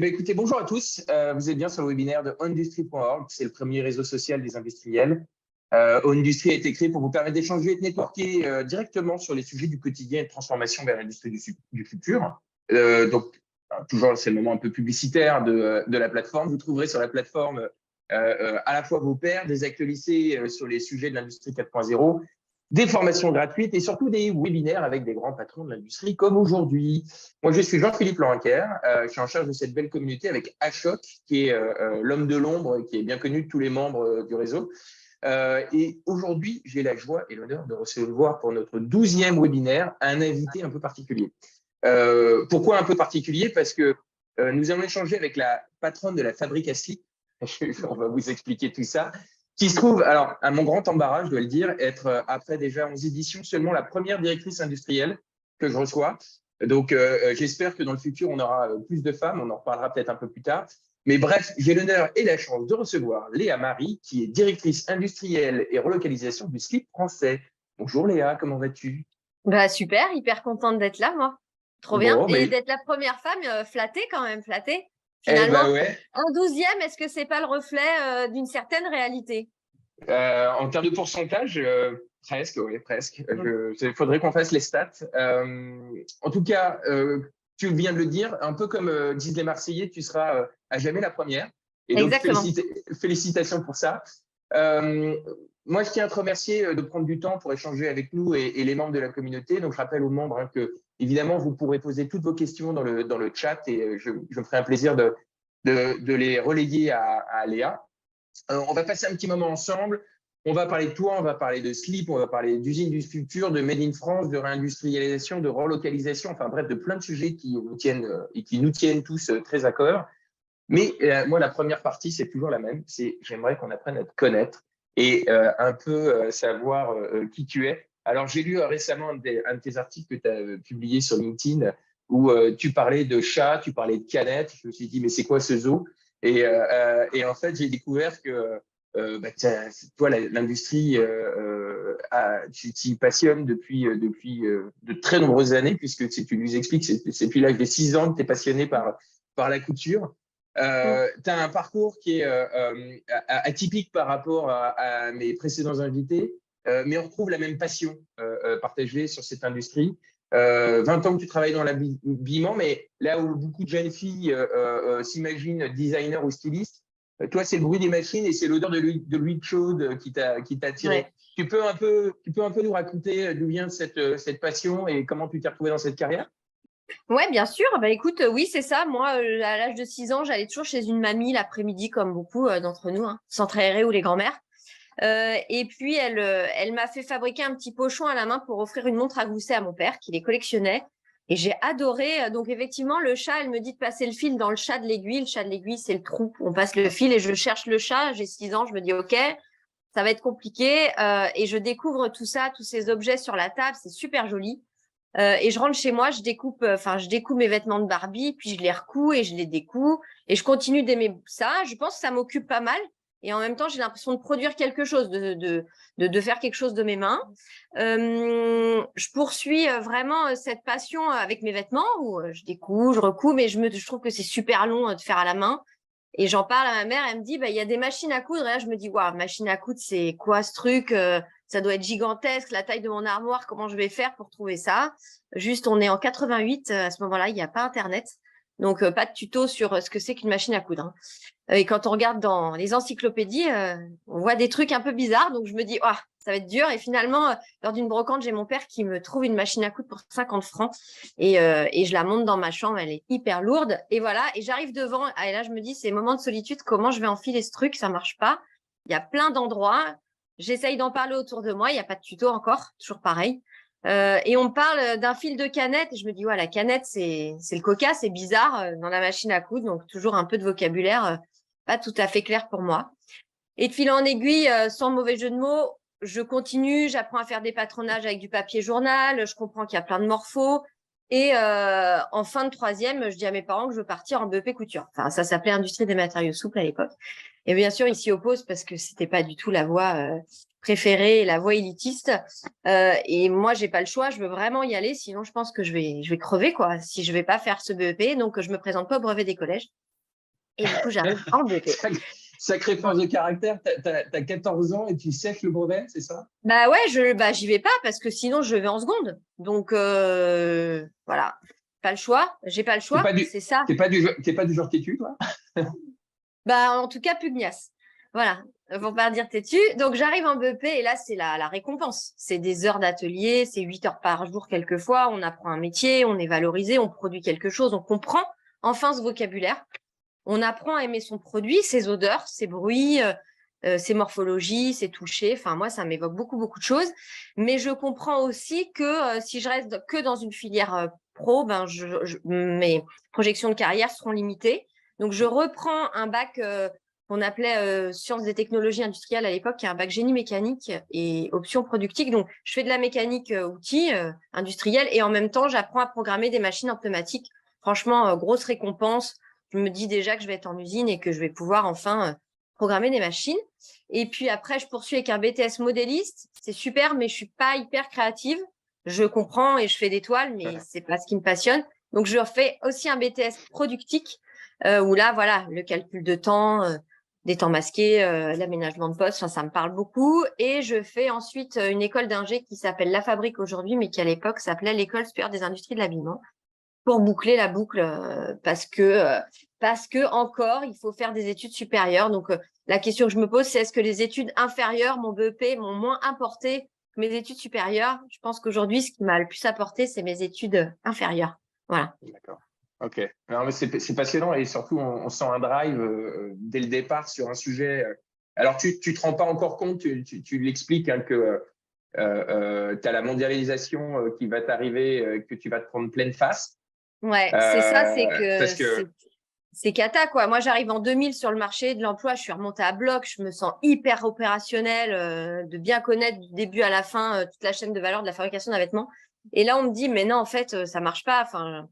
Écoutez, bonjour à tous. Vous êtes bien sur le webinaire de Ondustry.org. C'est le premier réseau social des industriels. Ondustry a été créé pour vous permettre d'échanger et de networker directement sur les sujets du quotidien et de transformation vers l'industrie du futur. Toujours, c'est le moment un peu publicitaire de la plateforme. Vous trouverez sur la plateforme à la fois vos pairs, des actualités sur les sujets de l'industrie 4.0, des formations gratuites et surtout des webinaires avec des grands patrons de l'industrie comme aujourd'hui. Moi, je suis Jean-Philippe Lorinquer. Je suis en charge de cette belle communauté avec Ashok, qui est l'homme de l'ombre, qui est bien connu de tous les membres du réseau. Et aujourd'hui, j'ai la joie et l'honneur de recevoir pour notre 12e webinaire un invité un peu particulier. Pourquoi un peu particulier? Parce que nous allons échanger avec la patronne de la fabrique à slip. On va vous expliquer tout ça. Qui se trouve, alors, à mon grand embarras, je dois le dire, être, après déjà 11 éditions, seulement la première directrice industrielle que je reçois. Donc, j'espère que dans le futur, on aura plus de femmes. On en reparlera peut-être un peu plus tard. Mais bref, j'ai l'honneur et la chance de recevoir Léa Marie, qui est directrice industrielle et relocalisation du slip français. Bonjour Léa, comment vas-tu? Bah super, hyper contente d'être là, moi. Trop bien. Bon, Et mais, d'être la première femme, flattée quand même, flattée. eh Finalement, ben ouais. un 12e, est-ce que c'est pas le reflet d'une certaine réalité? En termes de pourcentage, presque, oui, presque. Mm. Il faudrait qu'on fasse les stats. En tout cas, tu viens de le dire, un peu comme disent les Marseillais, tu seras à jamais la première. Et donc, Exactement. félicitations pour ça. Euh, Moi, je tiens à te remercier de prendre du temps pour échanger avec nous et les membres de la communauté. Donc, je rappelle aux membres que, évidemment, vous pourrez poser toutes vos questions dans le chat et je me ferai un plaisir de les relayer à Léa. On va passer un petit moment ensemble. On va parler de toi, on va parler de slip, on va parler d'usine du futur, de Made in France, de réindustrialisation, de relocalisation, enfin bref, de plein de sujets qui nous tiennent et qui nous tiennent tous très à cœur. Mais moi, la première partie, c'est toujours la même. C'est j'aimerais qu'on apprenne à te connaître et un peu savoir qui tu es. Alors, j'ai lu récemment un de tes articles que tu as publié sur LinkedIn où tu parlais de chat, tu parlais de canettes. Je me suis dit, mais c'est quoi ce zoo? Et en fait, j'ai découvert que toi, l'industrie, tu t'y passionnes depuis de très nombreuses années, puisque tu nous expliques, c'est depuis l'âge de 6 ans que tu es passionné par la couture. Mm. Tu as un parcours qui est atypique par rapport à mes précédents invités, mais on retrouve la même passion partagée sur cette industrie. 20 ans que tu travailles dans l'habillement, mais là où beaucoup de jeunes filles s'imaginent designer ou styliste, toi, c'est le bruit des machines et c'est l'odeur de l'huile chaude qui t'a attiré. Ouais. Tu peux un peu nous raconter d'où vient cette passion et comment tu t'es retrouvé dans cette carrière? Ouais, bien sûr. Bah écoute, oui, c'est ça. Moi, à l'âge de 6 ans, j'allais toujours chez une mamie l'après-midi, comme beaucoup d'entre nous, hein, centre aéré ou les grands-mères. Et puis, elle m'a fait fabriquer un petit pochon à la main pour offrir une montre à gousset à mon père, qui les collectionnait. Et j'ai adoré. Donc, effectivement, le chat, elle me dit de passer le fil dans le chat de l'aiguille. Le chat de l'aiguille, c'est le trou. On passe le fil et je cherche le chat. J'ai 6 ans. Je me dis, OK, ça va être compliqué. Et je découvre tout ça, tous ces objets sur la table. C'est super joli. Et je rentre chez moi, je découpe mes vêtements de Barbie, puis je les recouds et je les découpe. Et je continue d'aimer ça. Je pense que ça m'occupe pas mal. Et en même temps, j'ai l'impression de produire quelque chose, de faire quelque chose de mes mains. Je poursuis vraiment cette passion avec mes vêtements où je découpe, je recouds, mais je trouve que c'est super long de faire à la main. Et j'en parle à ma mère, elle me dit, bah, il y a des machines à coudre. Et là, je me dis, waouh, machine à coudre, c'est quoi ce truc? Ça doit être gigantesque, la taille de mon armoire, comment je vais faire pour trouver ça? Juste, on est en 88, à ce moment-là, il n'y a pas Internet. Donc, pas de tuto sur ce que c'est qu'une machine à coudre, hein. Et quand on regarde dans les encyclopédies, on voit des trucs un peu bizarres. Donc, je me dis, ah, ça va être dur. Et finalement, lors d'une brocante, j'ai mon père qui me trouve une machine à coudre pour 50 francs. Et je la monte dans ma chambre. Elle est hyper lourde. Et voilà. Et j'arrive devant. Et là, je me dis, c'est moment de solitude. Comment je vais enfiler ce truc? Ça marche pas. Il y a plein d'endroits. J'essaye d'en parler autour de moi. Il n'y a pas de tuto encore. Toujours pareil. Et on me parle d'un fil de canette. Et je me dis, ouais, la canette, c'est le coca. C'est bizarre dans la machine à coudre. Donc, toujours un peu de vocabulaire pas tout à fait clair pour moi. Et de fil en aiguille, sans mauvais jeu de mots, je continue, j'apprends à faire des patronages avec du papier journal, je comprends qu'il y a plein de morphos. Et en fin de troisième, je dis à mes parents que je veux partir en BEP couture. Enfin, ça s'appelait Industrie des matériaux souples à l'époque. Et bien sûr, ils s'y opposent parce que c'était pas du tout la voie préférée, la voie élitiste. Et moi, j'ai pas le choix, je veux vraiment y aller, sinon je pense que je vais crever, quoi, si je vais pas faire ce BEP. Donc, je me présente pas au brevet des collèges. Et du coup, j'arrive en BEP. Sacrée force de caractère, t'as 14 ans et tu sèches le brevet, c'est ça? Bah ouais, j'y vais pas parce que sinon je vais en seconde. Donc voilà, pas le choix. J'ai pas le T'es choix, pas du, c'est ça. t'es pas du genre têtu, toi? Bah en tout cas pugnace. Voilà, pour pas dire têtu. Donc j'arrive en BEP et là c'est la récompense. C'est des heures d'atelier, c'est 8 heures par jour quelquefois. On apprend un métier, on est valorisé, on produit quelque chose, on comprend enfin ce vocabulaire. On apprend à aimer son produit, ses odeurs, ses bruits, ses morphologies, ses touchés. Enfin, moi, ça m'évoque beaucoup, beaucoup de choses. Mais je comprends aussi que si je reste que dans une filière pro, ben, mes projections de carrière seront limitées. Donc, je reprends un bac qu'on appelait sciences des technologies industrielles à l'époque, qui est un bac génie mécanique et option productique. Donc, je fais de la mécanique outils industrielle et en même temps, j'apprends à programmer des machines en pneumatique. Franchement, grosse récompense. Je me dis déjà que je vais être en usine et que je vais pouvoir enfin programmer des machines. Et puis après, je poursuis avec un BTS modéliste. C'est super, mais je suis pas hyper créative. Je comprends et je fais des toiles, mais c'est pas ce qui me passionne. Donc, je fais aussi un BTS productique où là, voilà, le calcul de temps, des temps masqués, l'aménagement de poste, ça me parle beaucoup. Et je fais ensuite une école d'ingé qui s'appelle La Fabrique aujourd'hui, mais qui à l'époque s'appelait l'École supérieure des industries de l'habillement pour boucler la boucle parce que encore il faut faire des études supérieures. Donc la question que je me pose, c'est est-ce que les études inférieures, mon BEP, m'ont moins apporté que mes études supérieures? Je pense qu'aujourd'hui, ce qui m'a le plus apporté, c'est mes études inférieures. Voilà. D'accord. Ok. Non, mais c'est passionnant et surtout, on sent un drive dès le départ sur un sujet. Alors, tu te rends pas encore compte, tu l'expliques hein, que tu as la mondialisation qui va t'arriver, que tu vas te prendre pleine face. Ouais, c'est ça, c'est Parce que que c'est cata, quoi. Moi, j'arrive en 2000 sur le marché de l'emploi, je suis remontée à bloc, je me sens hyper opérationnelle, de bien connaître du début à la fin toute la chaîne de valeur de la fabrication d'un vêtement. Et là, on me dit, mais non, en fait, ça marche pas. Enfin,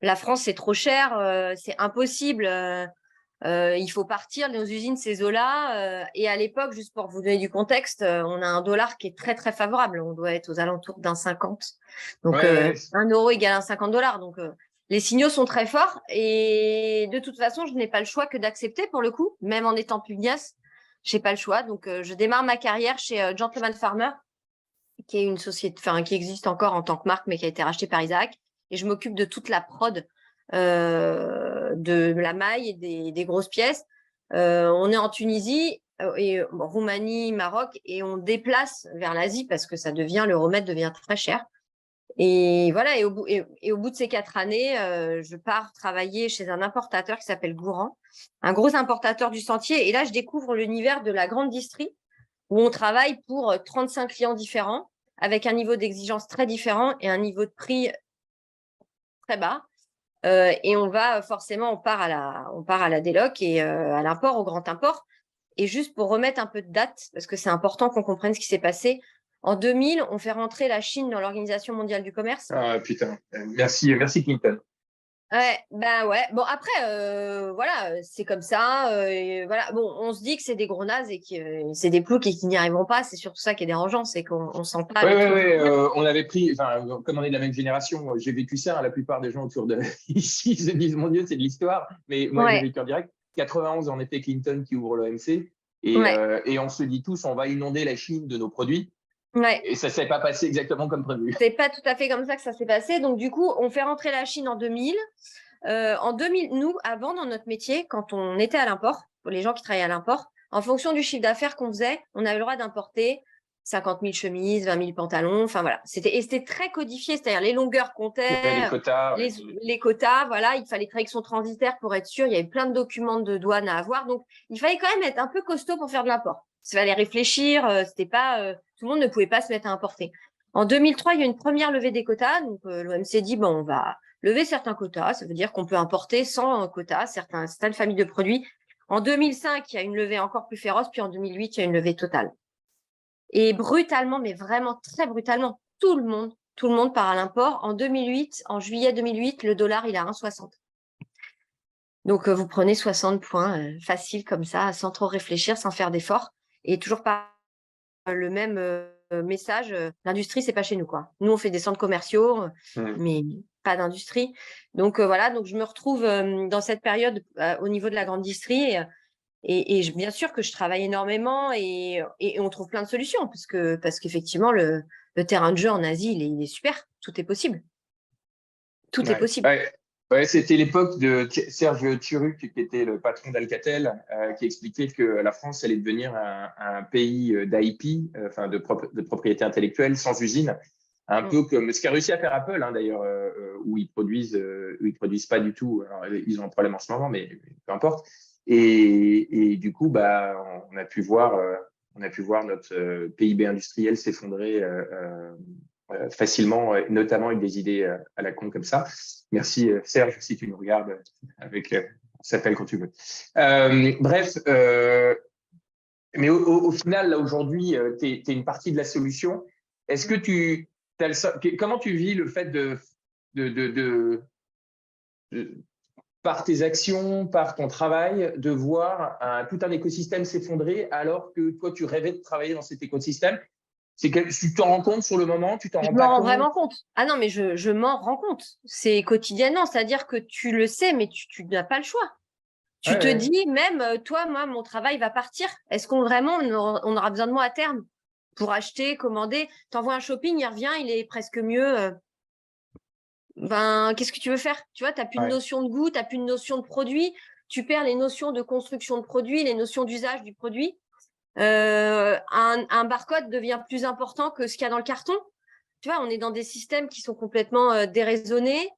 la France, c'est trop cher, c'est impossible. Il faut partir, nos usines, ces eaux-là. Et à l'époque, juste pour vous donner du contexte, on a un dollar qui est très, très favorable. On doit être aux alentours d'un 50. Donc, ouais, 1 € égale un 50 dollars. Donc, les signaux sont très forts. Et de toute façon, je n'ai pas le choix que d'accepter pour le coup, même en étant pugnace. Je n'ai pas le choix. Donc, je démarre ma carrière chez Gentleman Farmer, qui est une société, enfin, qui existe encore en tant que marque, mais qui a été rachetée par Isaac. Et je m'occupe de toute la prod de la maille et des grosses pièces. On est en Tunisie, et Roumanie, Maroc, et on déplace vers l'Asie parce que l'euro mètre devient très cher. Et voilà, et au bout de ces 4 années, je pars travailler chez un importateur qui s'appelle Gouran, un gros importateur du sentier. Et là, je découvre l'univers de la grande distrie où on travaille pour 35 clients différents avec un niveau d'exigence très différent et un niveau de prix très bas. Et on va forcément, on part à la déloc et à l'import, au grand import. Et juste pour remettre un peu de date, parce que c'est important qu'on comprenne ce qui s'est passé, en 2000, on fait rentrer la Chine dans l'Organisation mondiale du commerce. ah, putain. Merci Clinton. Ouais, ben ouais. Bon, après, voilà, c'est comme ça. Et voilà. Bon, on se dit que c'est des gros nazes et que c'est des ploucs et qu'ils n'y arriveront pas. C'est surtout ça qui est dérangeant, c'est qu'on sent pas Oui, le oui, truc. oui. On avait pris, enfin, comme on est de la même génération, j'ai vécu ça. Hein, la plupart des gens autour de ici se disent, mon Dieu, c'est de l'histoire. Mais moi, j'ai Ouais, vécu en direct. 91, en effet, Clinton qui ouvre l'OMC. ouais, Et on se dit tous, on va inonder la Chine de nos produits. ouais. Et ça ne s'est pas passé exactement comme prévu. C'est pas tout à fait comme ça que ça s'est passé. Donc, du coup, on fait rentrer la Chine en 2000. En 2000, nous, avant, dans notre métier, quand on était à l'import, pour les gens qui travaillaient à l'import, en fonction du chiffre d'affaires qu'on faisait, on avait le droit d'importer 50 000 chemises, 20 000 pantalons, enfin voilà. C'était très codifié, c'est-à-dire les longueurs Il y avait les comptaient, quotas. Ouais. les quotas, voilà. Il fallait travailler avec son transitaire pour être sûr. Il y avait plein de documents de douane à avoir. Donc, il fallait quand même être un peu costaud pour faire de l'import. Il fallait réfléchir, c'était pas, tout le monde ne pouvait pas se mettre à importer. En 2003, il y a une première levée des quotas. Donc, l'OMC dit, bon, on va lever certains quotas. Ça veut dire qu'on peut importer sans quotas certaines familles de produits. En 2005, il y a une levée encore plus féroce. Puis en 2008, il y a une levée totale. Et brutalement, mais vraiment très brutalement, tout le monde part à l'import. En 2008, en juillet 2008, le dollar, il est à 1,60. Donc, vous prenez 60 points facile comme ça, sans trop réfléchir, sans faire d'efforts. Et toujours pas le même message. L'industrie, c'est pas chez nous, quoi. Nous, on fait des centres commerciaux, mais pas d'industrie. Donc voilà, donc je me retrouve dans cette période au niveau de la grande distrie. Et bien sûr que je travaille énormément et on trouve plein de solutions parce qu'effectivement, le terrain de jeu en Asie, il est super. Tout est possible. Tout est possible. Ouais, c'était l'époque de Serge Turuc, qui était le patron d'Alcatel, qui expliquait que la France allait devenir un pays d'IP, enfin de propriété intellectuelle, sans usine, un peu comme ce qu'a réussi à faire Apple, hein, d'ailleurs, où ils produisent pas du tout. Alors, ils ont un problème en ce moment, mais peu importe. Et du coup, bah, on a pu voir notre PIB industriel s'effondrer facilement, notamment avec des idées à la con comme ça. Merci Serge, si tu nous regardes, on s'appelle quand tu veux. Bref, mais au final, là aujourd'hui, tu es une partie de la solution. Est-ce que comment tu vis le fait de par tes actions, par ton travail, de voir tout un écosystème s'effondrer alors que toi, tu rêvais de travailler dans cet écosystème? Tu t'en rends compte sur le moment, tu t'en Je rends m'en pas rends compte? vraiment compte. Ah non, mais je m'en rends compte. C'est quotidiennement, c'est-à-dire que tu le sais, mais tu n'as pas le choix. Tu te dis même, toi, moi, mon travail va partir. Est-ce qu'on vraiment, on aura besoin de moi à terme pour acheter, commander? T'envoies un shopping, il revient, il est presque mieux. Ben, qu'est-ce que tu veux faire? Tu vois, tu n'as plus de notion de goût, tu n'as plus de notion de produit, tu perds les notions de construction de produit, les notions d'usage du produit. Un barcode devient plus important que ce qu'il y a dans le carton. Tu vois, on est dans des systèmes qui sont complètement déraisonnés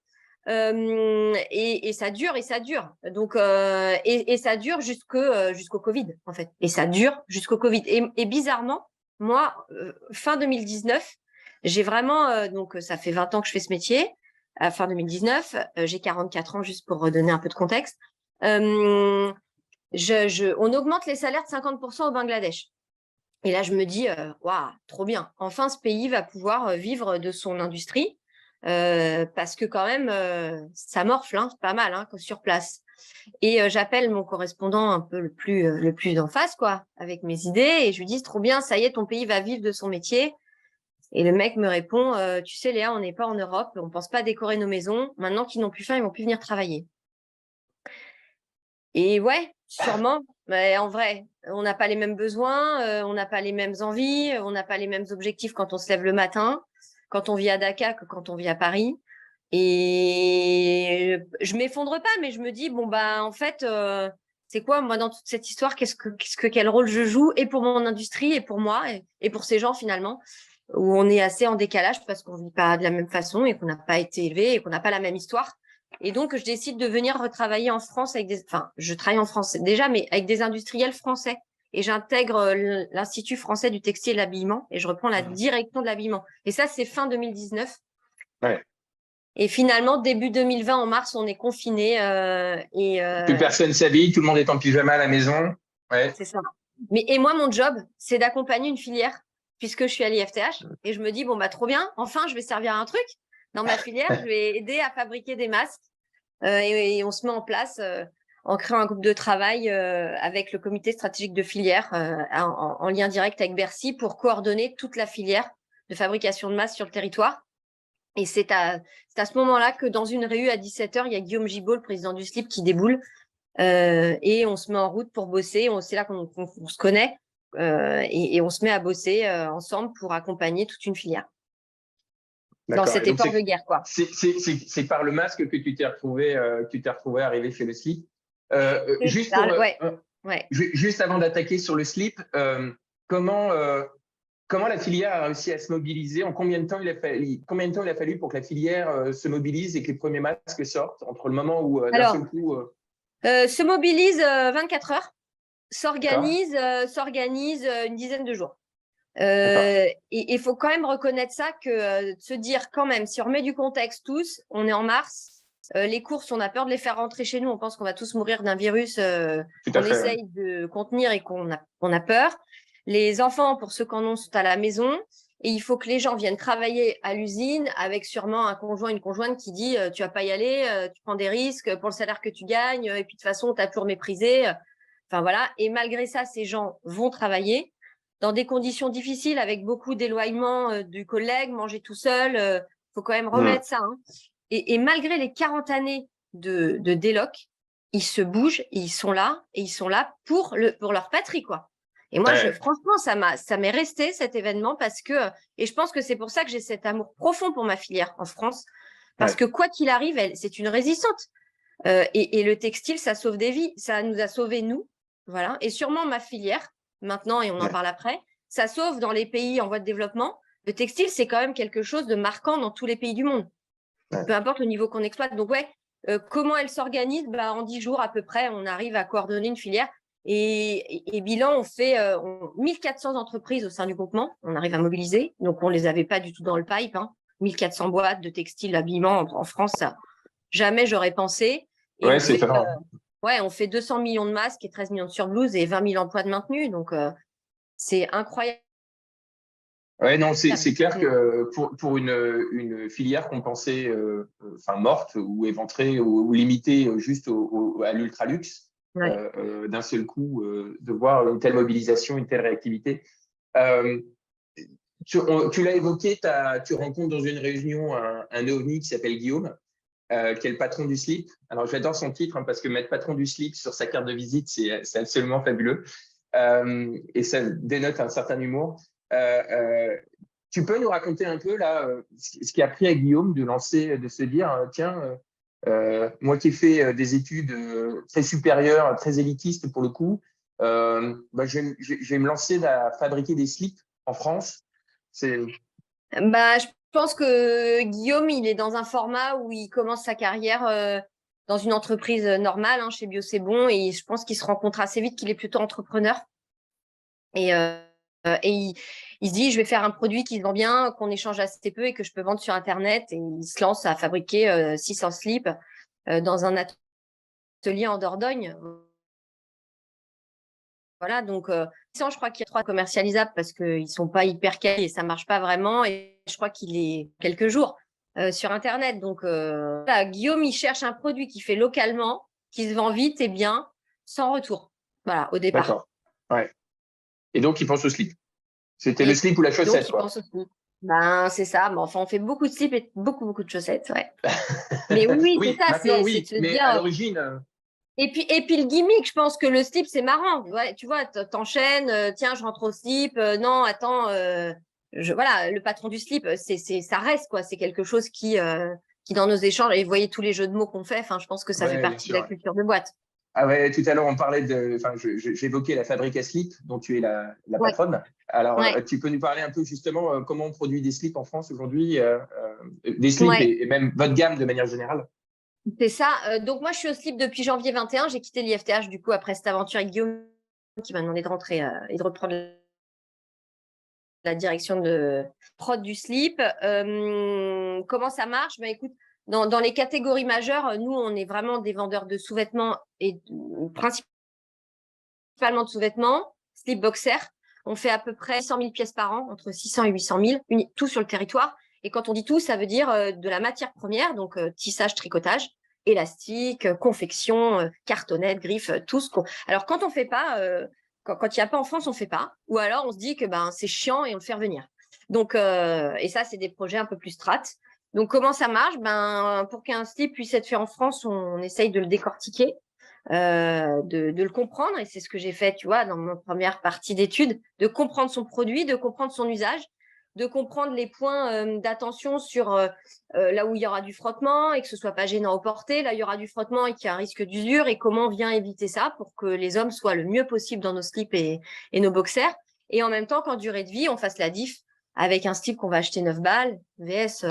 et ça dure et ça dure. Donc, et ça dure jusqu'au Covid, en fait. Et ça dure jusqu'au Covid. Et bizarrement, moi, fin 2019, j'ai vraiment, donc ça fait 20 ans que je fais ce métier. Fin 2019, j'ai 44 ans, juste pour redonner un peu de contexte. On augmente les salaires de 50% au Bangladesh. Et là, je me dis, waouh, trop bien. Enfin, ce pays va pouvoir vivre de son industrie parce que quand même, ça morfle, hein, pas mal hein, sur place. Et j'appelle mon correspondant un peu le plus en face, quoi, avec mes idées, et je lui dis, trop bien, ça y est, ton pays va vivre de son métier. Et le mec me répond, tu sais, Léa, on n'est pas en Europe, on pense pas décorer nos maisons. Maintenant qu'ils n'ont plus faim, ils vont plus venir travailler. Et ouais, sûrement. Mais en vrai, on n'a pas les mêmes besoins, on n'a pas les mêmes envies, on n'a pas les mêmes objectifs quand on se lève le matin, quand on vit à Dakar que quand on vit à Paris. Et je m'effondre pas, mais je me dis bon bah en fait, c'est quoi moi dans toute cette histoire, quel rôle je joue et pour mon industrie et pour moi et pour ces gens finalement où on est assez en décalage parce qu'on vit pas de la même façon et qu'on n'a pas été élevé et qu'on n'a pas la même histoire. Et donc, je décide de venir retravailler en France je travaille en France déjà, mais avec des industriels français. Et j'intègre l'Institut français du textile et de l'habillement et je reprends la direction de l'habillement. Et ça, c'est fin 2019. Ouais. Et finalement, début 2020, en mars, on est confiné. Plus personne s'habille, tout le monde est en pyjama à la maison. Ouais. C'est ça. Et moi, mon job, c'est d'accompagner une filière puisque je suis à l'IFTH. Et je me dis, bon, bah, trop bien. Enfin, je vais servir à un truc. Dans ma filière, je vais aider à fabriquer des masques. Et on se met en place en créant un groupe de travail avec le comité stratégique de filière en lien direct avec Bercy pour coordonner toute la filière de fabrication de masques sur le territoire. Et c'est à ce moment-là que dans une réu à 17h, il y a Guillaume Gibault, le président du SLIP, qui déboule et on se met en route pour bosser. C'est là qu'on se connaît et on se met à bosser ensemble pour accompagner toute une filière. Dans cette époque de guerre, quoi. C'est par le masque que tu t'es retrouvé arrivé chez le slip. Juste avant d'attaquer sur le slip, comment la filière a réussi à se mobiliser? En combien de temps il a fallu pour que la filière se mobilise et que les premiers masques sortent entre le moment où d'un seul coup se mobilise 24 heures, s'organise une dizaine de jours. Et il faut quand même reconnaître ça, que se dire quand même, si on remet du contexte tous, on est en mars, les courses, on a peur de les faire rentrer chez nous, on pense qu'on va tous mourir d'un virus qu'on essaye de contenir et qu'on a peur. Les enfants, pour ceux qui en ont, sont à la maison, et il faut que les gens viennent travailler à l'usine avec sûrement un conjoint, une conjointe qui dit tu vas pas y aller, tu prends des risques pour le salaire que tu gagnes, et puis de toute façon, tu as toujours méprisé. Enfin voilà, et malgré ça, ces gens vont travailler. dans des conditions difficiles, avec beaucoup d'éloignement du collègue, manger tout seul. Faut quand même remettre ça. Hein. Et malgré les 40 années de déloc, ils se bougent, et ils sont là pour leur patrie, quoi. Et moi, franchement, ça m'est resté cet événement parce que, et je pense que c'est pour ça que j'ai cet amour profond pour ma filière en France, parce que quoi qu'il arrive, c'est une résistante. Et le textile, ça sauve des vies, ça nous a sauvés, nous, voilà. Et sûrement ma filière, maintenant, et on en parle après, ça sauve dans les pays en voie de développement. Le textile, c'est quand même quelque chose de marquant dans tous les pays du monde, peu importe le niveau qu'on exploite. Donc, comment elle s'organise? En 10 jours à peu près, on arrive à coordonner une filière. Et bilan, on fait 1400 entreprises au sein du groupement. On arrive à mobiliser. Donc, on les avait pas du tout dans le pipe. 1400 boîtes de textile, d'habillement en France, ça, jamais j'aurais pensé. Et c'est étonnant. On fait 200 millions de masques et 13 millions de surblouses et 20 000 emplois de maintenus. Donc, c'est incroyable. Ouais, non, c'est clair que pour une filière qu'on pensait morte ou éventrée ou limitée juste à l'ultra-luxe, d'un seul coup, de voir une telle mobilisation, une telle réactivité. Tu l'as évoqué, tu rencontres dans une réunion un ovni qui s'appelle Guillaume, qui est le patron du slip. Alors, j'adore son titre parce que mettre patron du slip sur sa carte de visite, c'est absolument fabuleux. Et ça dénote un certain humour. Tu peux nous raconter un peu là ce qui a pris à Guillaume de se dire tiens, moi qui ai fait des études très supérieures, très élitistes pour le coup, je vais me lancer à fabriquer des slips en France. Je pense que Guillaume, il est dans un format où il commence sa carrière dans une entreprise normale, chez Bio C'est Bon, et je pense qu'il se rend compte assez vite qu'il est plutôt entrepreneur. Et il se dit, je vais faire un produit qui se vend bien, qu'on échange assez peu et que je peux vendre sur Internet. Et il se lance à fabriquer 600 slips dans un atelier en Dordogne. Voilà, donc je crois qu'il y a 3 commercialisables parce qu'ils ne sont pas hyper quali et ça ne marche pas vraiment. Et je crois qu'il est quelques jours sur Internet. Donc, Guillaume, il cherche un produit qui fait localement, qui se vend vite et bien, sans retour. Voilà, au départ. D'accord. Ouais. Et donc, il pense au slip. C'était le slip ou la chaussette, donc, il pense au slip. C'est ça. Enfin, on fait beaucoup de slips et beaucoup de chaussettes, ouais. Mais oui, c'est ça. maintenant, c'est de se mais dire, à l'origine… Et puis le gimmick, je pense que le slip, c'est marrant. Ouais, tu vois, t'enchaînes, tiens, je rentre au slip. Non, attends, voilà, le patron du slip, ça reste, quoi. C'est quelque chose qui dans nos échanges, et vous voyez tous les jeux de mots qu'on fait, je pense que ça fait partie de la culture de boîte. Ah ouais, tout à l'heure, on parlait j'évoquais la fabrique à slip, dont tu es la patronne. Alors, tu peux nous parler un peu justement comment on produit des slips en France aujourd'hui, des slips et même votre gamme de manière générale? C'est ça. Donc, moi, je suis au slip depuis janvier 21. J'ai quitté l'IFTH, du coup, après cette aventure avec Guillaume, qui m'a demandé de rentrer et de reprendre la direction de prod du slip. Comment ça marche? Écoute, dans les catégories majeures, nous, on est vraiment des vendeurs de sous-vêtements et principalement de sous-vêtements, slip boxer. On fait à peu près 100 000 pièces par an, entre 600 et 800 000, tout sur le territoire. Et quand on dit tout, ça veut dire de la matière première, donc tissage, tricotage, élastique, confection, cartonnette, griffe, tout ce qu'on… Alors, quand on fait pas, quand il n'y a pas en France, on fait pas. Ou alors, on se dit que c'est chiant et on le fait revenir. Donc, et ça, c'est des projets un peu plus strates. Donc, comment ça marche? Pour qu'un slip puisse être fait en France, on essaye de le décortiquer, de le comprendre. Et c'est ce que j'ai fait, tu vois, dans ma première partie d'études, de comprendre son produit, de comprendre son usage, de comprendre les points d'attention sur là où il y aura du frottement et que ce soit pas gênant au porté, là il y aura du frottement et qu'il y a un risque d'usure, et comment on vient éviter ça pour que les hommes soient le mieux possible dans nos slips et nos boxers. Et en même temps, qu'en durée de vie, on fasse la diff avec un slip qu'on va acheter 9 balles, VS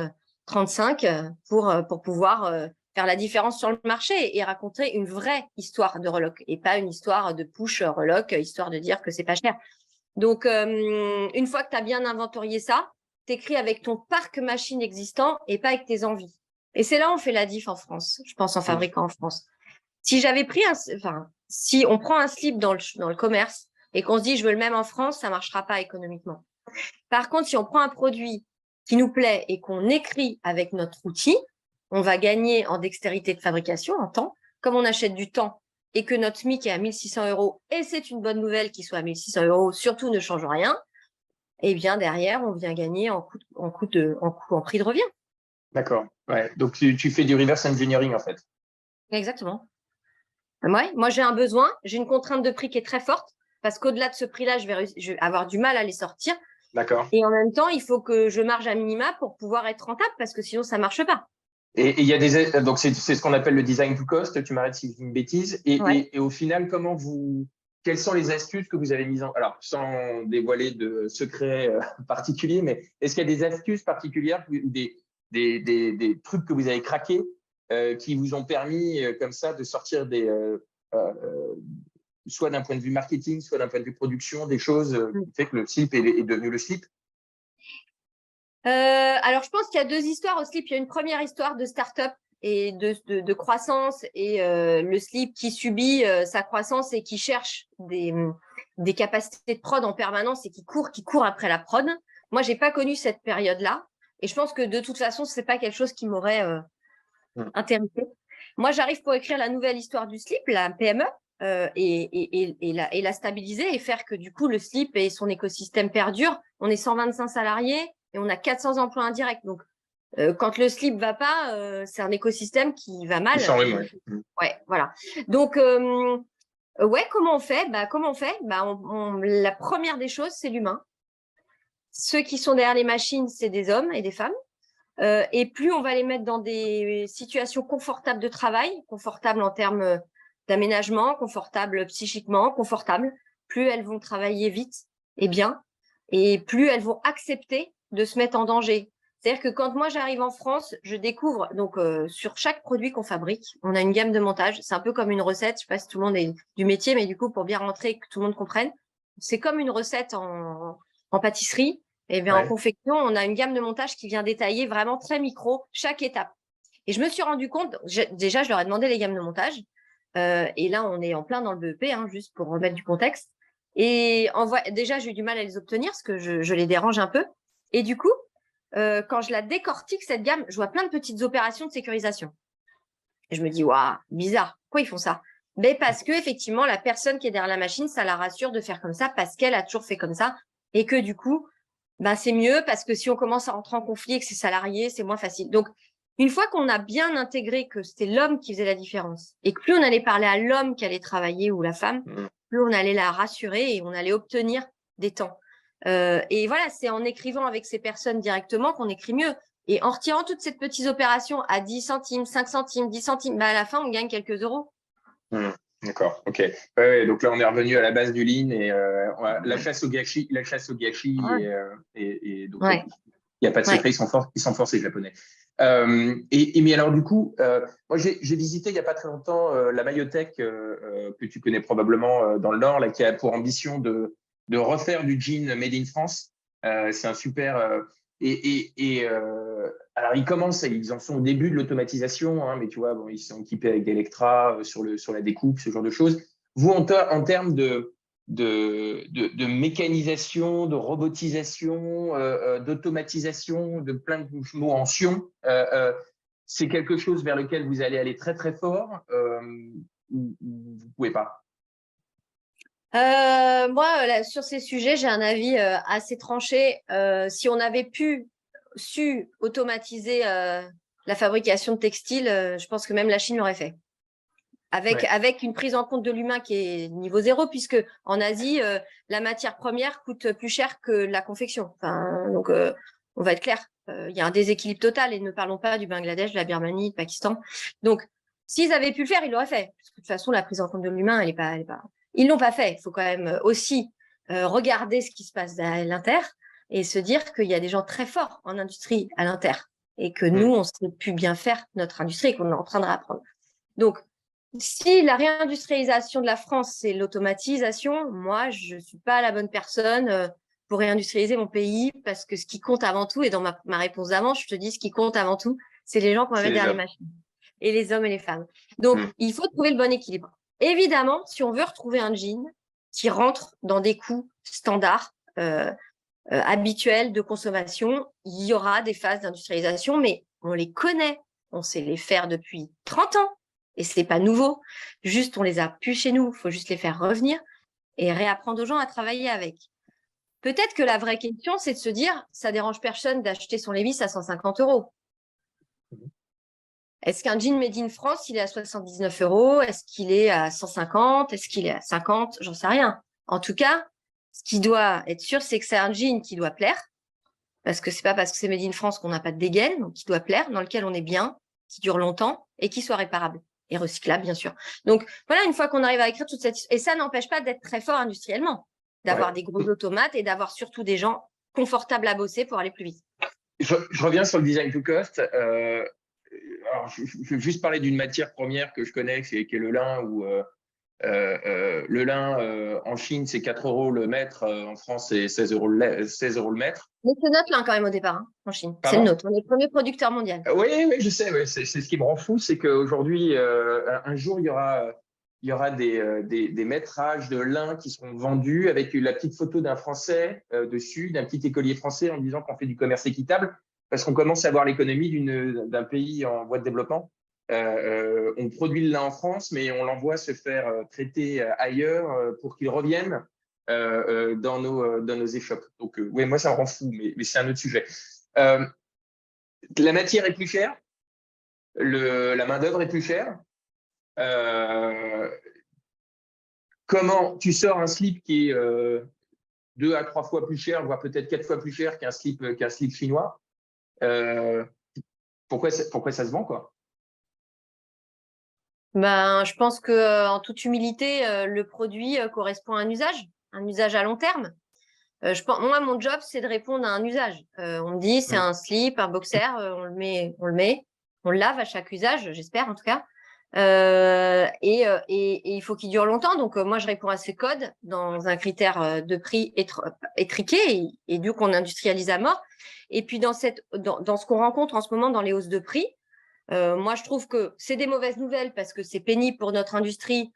35, pour pouvoir faire la différence sur le marché et raconter une vraie histoire de reloc et pas une histoire de push reloc, histoire de dire que c'est pas cher. Donc, une fois que tu as bien inventorié ça, tu écris avec ton parc machine existant et pas avec tes envies. Et c'est là où on fait la diff en France, je pense, en fabricant en France. Si on prend un slip dans le commerce et qu'on se dit je veux le même en France, ça marchera pas économiquement. Par contre, si on prend un produit qui nous plaît et qu'on écrit avec notre outil, on va gagner en dextérité de fabrication, en temps. Comme on achète du temps, et que notre SMIC est à 1 600 €, et c'est une bonne nouvelle qu'il soit à 1 600 €, surtout ne change rien, et bien derrière, on vient gagner en prix de revient. D'accord. Ouais. Donc, tu fais du reverse engineering, en fait. Exactement. Ouais, moi, j'ai un besoin, j'ai une contrainte de prix qui est très forte, parce qu'au-delà de ce prix-là, je vais avoir du mal à les sortir. D'accord. Et en même temps, il faut que je marge à minima pour pouvoir être rentable, parce que sinon, ça ne marche pas. Et il y a donc c'est ce qu'on appelle le design to cost. Tu m'arrêtes si je dis une bêtise. Ouais. Et au final, quelles sont les astuces que vous avez mises alors, sans dévoiler de secrets particuliers, mais est-ce qu'il y a des astuces particulières ou des trucs que vous avez craqués qui vous ont permis comme ça de sortir soit d'un point de vue marketing, soit d'un point de vue production, des choses qui fait que le slip est devenu le slip? Alors, je pense qu'il y a deux histoires au slip. Il y a une première histoire de start-up et de croissance, et le slip qui subit sa croissance et qui cherche des capacités de prod en permanence et qui court après la prod. Moi, j'ai pas connu cette période-là, et je pense que de toute façon, c'est pas quelque chose qui m'aurait intéressé. Moi, j'arrive pour écrire la nouvelle histoire du slip, la PME, et la stabiliser et faire que du coup le slip et son écosystème perdurent. On est 125 salariés et on a 400 emplois indirects. Donc, quand le slip va pas, c'est un écosystème qui va mal. Ouais, voilà. Donc, ouais, comment on fait? La première des choses, c'est l'humain. Ceux qui sont derrière les machines, c'est des hommes et des femmes. Et plus on va les mettre dans des situations confortables de travail, confortables en termes d'aménagement, confortables psychiquement, confortables, plus elles vont travailler vite et bien, et plus elles vont accepter de se mettre en danger. C'est-à-dire que quand moi j'arrive en France, je découvre, donc sur chaque produit qu'on fabrique, on a une gamme de montage. C'est un peu comme une recette, je sais pas si tout le monde est du métier, mais du coup pour bien rentrer, que tout le monde comprenne, c'est comme une recette en pâtisserie. Et bien, en confection, on a une gamme de montage qui vient détailler vraiment très micro chaque étape. Et je me suis rendu compte, déjà, je leur ai demandé les gammes de montage. Et là, on est en plein dans le BEP, juste pour remettre du contexte. Et déjà, j'ai eu du mal à les obtenir parce que je les dérange un peu. Et du coup, quand je la décortique, cette gamme, je vois plein de petites opérations de sécurisation. Et je me dis, waouh, bizarre, pourquoi ils font ça? Mais parce que effectivement, la personne qui est derrière la machine, ça la rassure de faire comme ça parce qu'elle a toujours fait comme ça. Et que du coup, c'est mieux parce que si on commence à rentrer en conflit avec ses salariés, c'est moins facile. Donc, une fois qu'on a bien intégré que c'était l'homme qui faisait la différence et que plus on allait parler à l'homme qui allait travailler ou la femme, plus on allait la rassurer et on allait obtenir des temps. Et voilà, c'est en écrivant avec ces personnes directement qu'on écrit mieux. Et en retirant toutes ces petites opérations à 10 centimes, 5 centimes, 10 centimes, à la fin, on gagne quelques euros. D'accord, ok. Ouais, donc là, on est revenu à la base du lean et la chasse au gâchis, et donc il n'y a pas de secret, ils sont forts ces Japonais. Mais alors du coup, moi j'ai visité il n'y a pas très longtemps la Mayothèque que tu connais probablement dans le Nord, là, qui a pour ambition de refaire du jean made in France. C'est un super alors, ils en sont au début de l'automatisation, mais tu vois, bon, ils sont équipés avec des Electra sur la découpe, ce genre de choses. Vous, en termes de mécanisation, de robotisation, d'automatisation, de plein de mots en sion, c'est quelque chose vers lequel vous allez aller très, très fort ou vous ne pouvez pas? Moi, là, sur ces sujets, j'ai un avis assez tranché. Si on avait su automatiser la fabrication de textiles, je pense que même la Chine l'aurait fait. Avec une prise en compte de l'humain qui est niveau zéro, puisque en Asie, la matière première coûte plus cher que la confection. Donc, on va être clair, il y a un déséquilibre total, et ne parlons pas du Bangladesh, de la Birmanie, du Pakistan. Donc, s'ils avaient pu le faire, ils l'auraient fait. Parce que de toute façon, la prise en compte de l'humain, elle est pas. Ils l'ont pas fait. Il faut quand même aussi regarder ce qui se passe à l'inter et se dire qu'il y a des gens très forts en industrie à l'inter et que nous, on sait plus bien faire notre industrie et qu'on est en train de réapprendre. Donc, si la réindustrialisation de la France, c'est l'automatisation, moi, je ne suis pas la bonne personne pour réindustrialiser mon pays, parce que ce qui compte avant tout, et dans ma réponse d'avant, je te dis ce qui compte avant tout, c'est les gens qu'on va mettre derrière les machines, et les hommes et les femmes. Donc, il faut trouver le bon équilibre. Évidemment, si on veut retrouver un jean qui rentre dans des coûts standards, habituels de consommation, il y aura des phases d'industrialisation, mais on les connaît, on sait les faire depuis 30 ans. et c'est pas nouveau. Juste, on les a plus chez nous. Il faut juste les faire revenir et réapprendre aux gens à travailler avec. Peut-être que la vraie question, c'est de se dire, ça dérange personne d'acheter son Levi's à 150 €. Est-ce qu'un jean made in France, il est à 79 €? Est-ce qu'il est à 150? Est-ce qu'il est à 50? J'en sais rien. En tout cas, ce qui doit être sûr, c'est que c'est un jean qui doit plaire, parce que c'est pas parce que c'est made in France qu'on n'a pas de dégaine, donc qui doit plaire, dans lequel on est bien, qui dure longtemps et qui soit réparable et recyclable, bien sûr. Donc voilà, une fois qu'on arrive à écrire toute cette... Et ça n'empêche pas d'être très fort industriellement, d'avoir des gros automates et d'avoir surtout des gens confortables à bosser pour aller plus vite. Je reviens sur le design to cost. Alors, je vais juste parler d'une matière première que je connais, qui est le lin, où le lin en Chine, c'est 4 € le mètre. En France, c'est 16 € le mètre. Mais c'est notre lin quand même au départ, hein, en Chine. C'est Pardon? le nôtre. On est le premier producteur mondial. Oui, oui, je sais. Ouais, c'est ce qui me rend fou, c'est qu'aujourd'hui, un jour, il y aura des métrages de lin qui seront vendus avec la petite photo d'un Français dessus, d'un petit écolier français en disant qu'on fait du commerce équitable, parce qu'on commence à voir l'économie d'un pays en voie de développement. On produit le lin en France, mais on l'envoie se faire traiter ailleurs pour qu'il revienne dans nos échoppes. Donc, oui, moi, ça me rend fou, mais c'est un autre sujet. La matière est plus chère, la main-d'œuvre est plus chère. Comment tu sors un slip qui est 2 à 3 fois plus cher, voire peut-être 4 fois plus cher qu'un slip chinois? Pourquoi ça se vend, quoi? Ben, je pense que, en toute humilité, le produit correspond à un usage à long terme. Moi, mon job, c'est de répondre à un usage. On me dit, c'est un slip, un boxer, on le met, on le lave à chaque usage, j'espère en tout cas. Et il faut qu'il dure longtemps. Donc, moi, je réponds à ces codes dans un critère de prix étriqué et du qu'on industrialise à mort. Et puis, dans ce qu'on rencontre en ce moment dans les hausses de prix, moi, je trouve que c'est des mauvaises nouvelles parce que c'est pénible pour notre industrie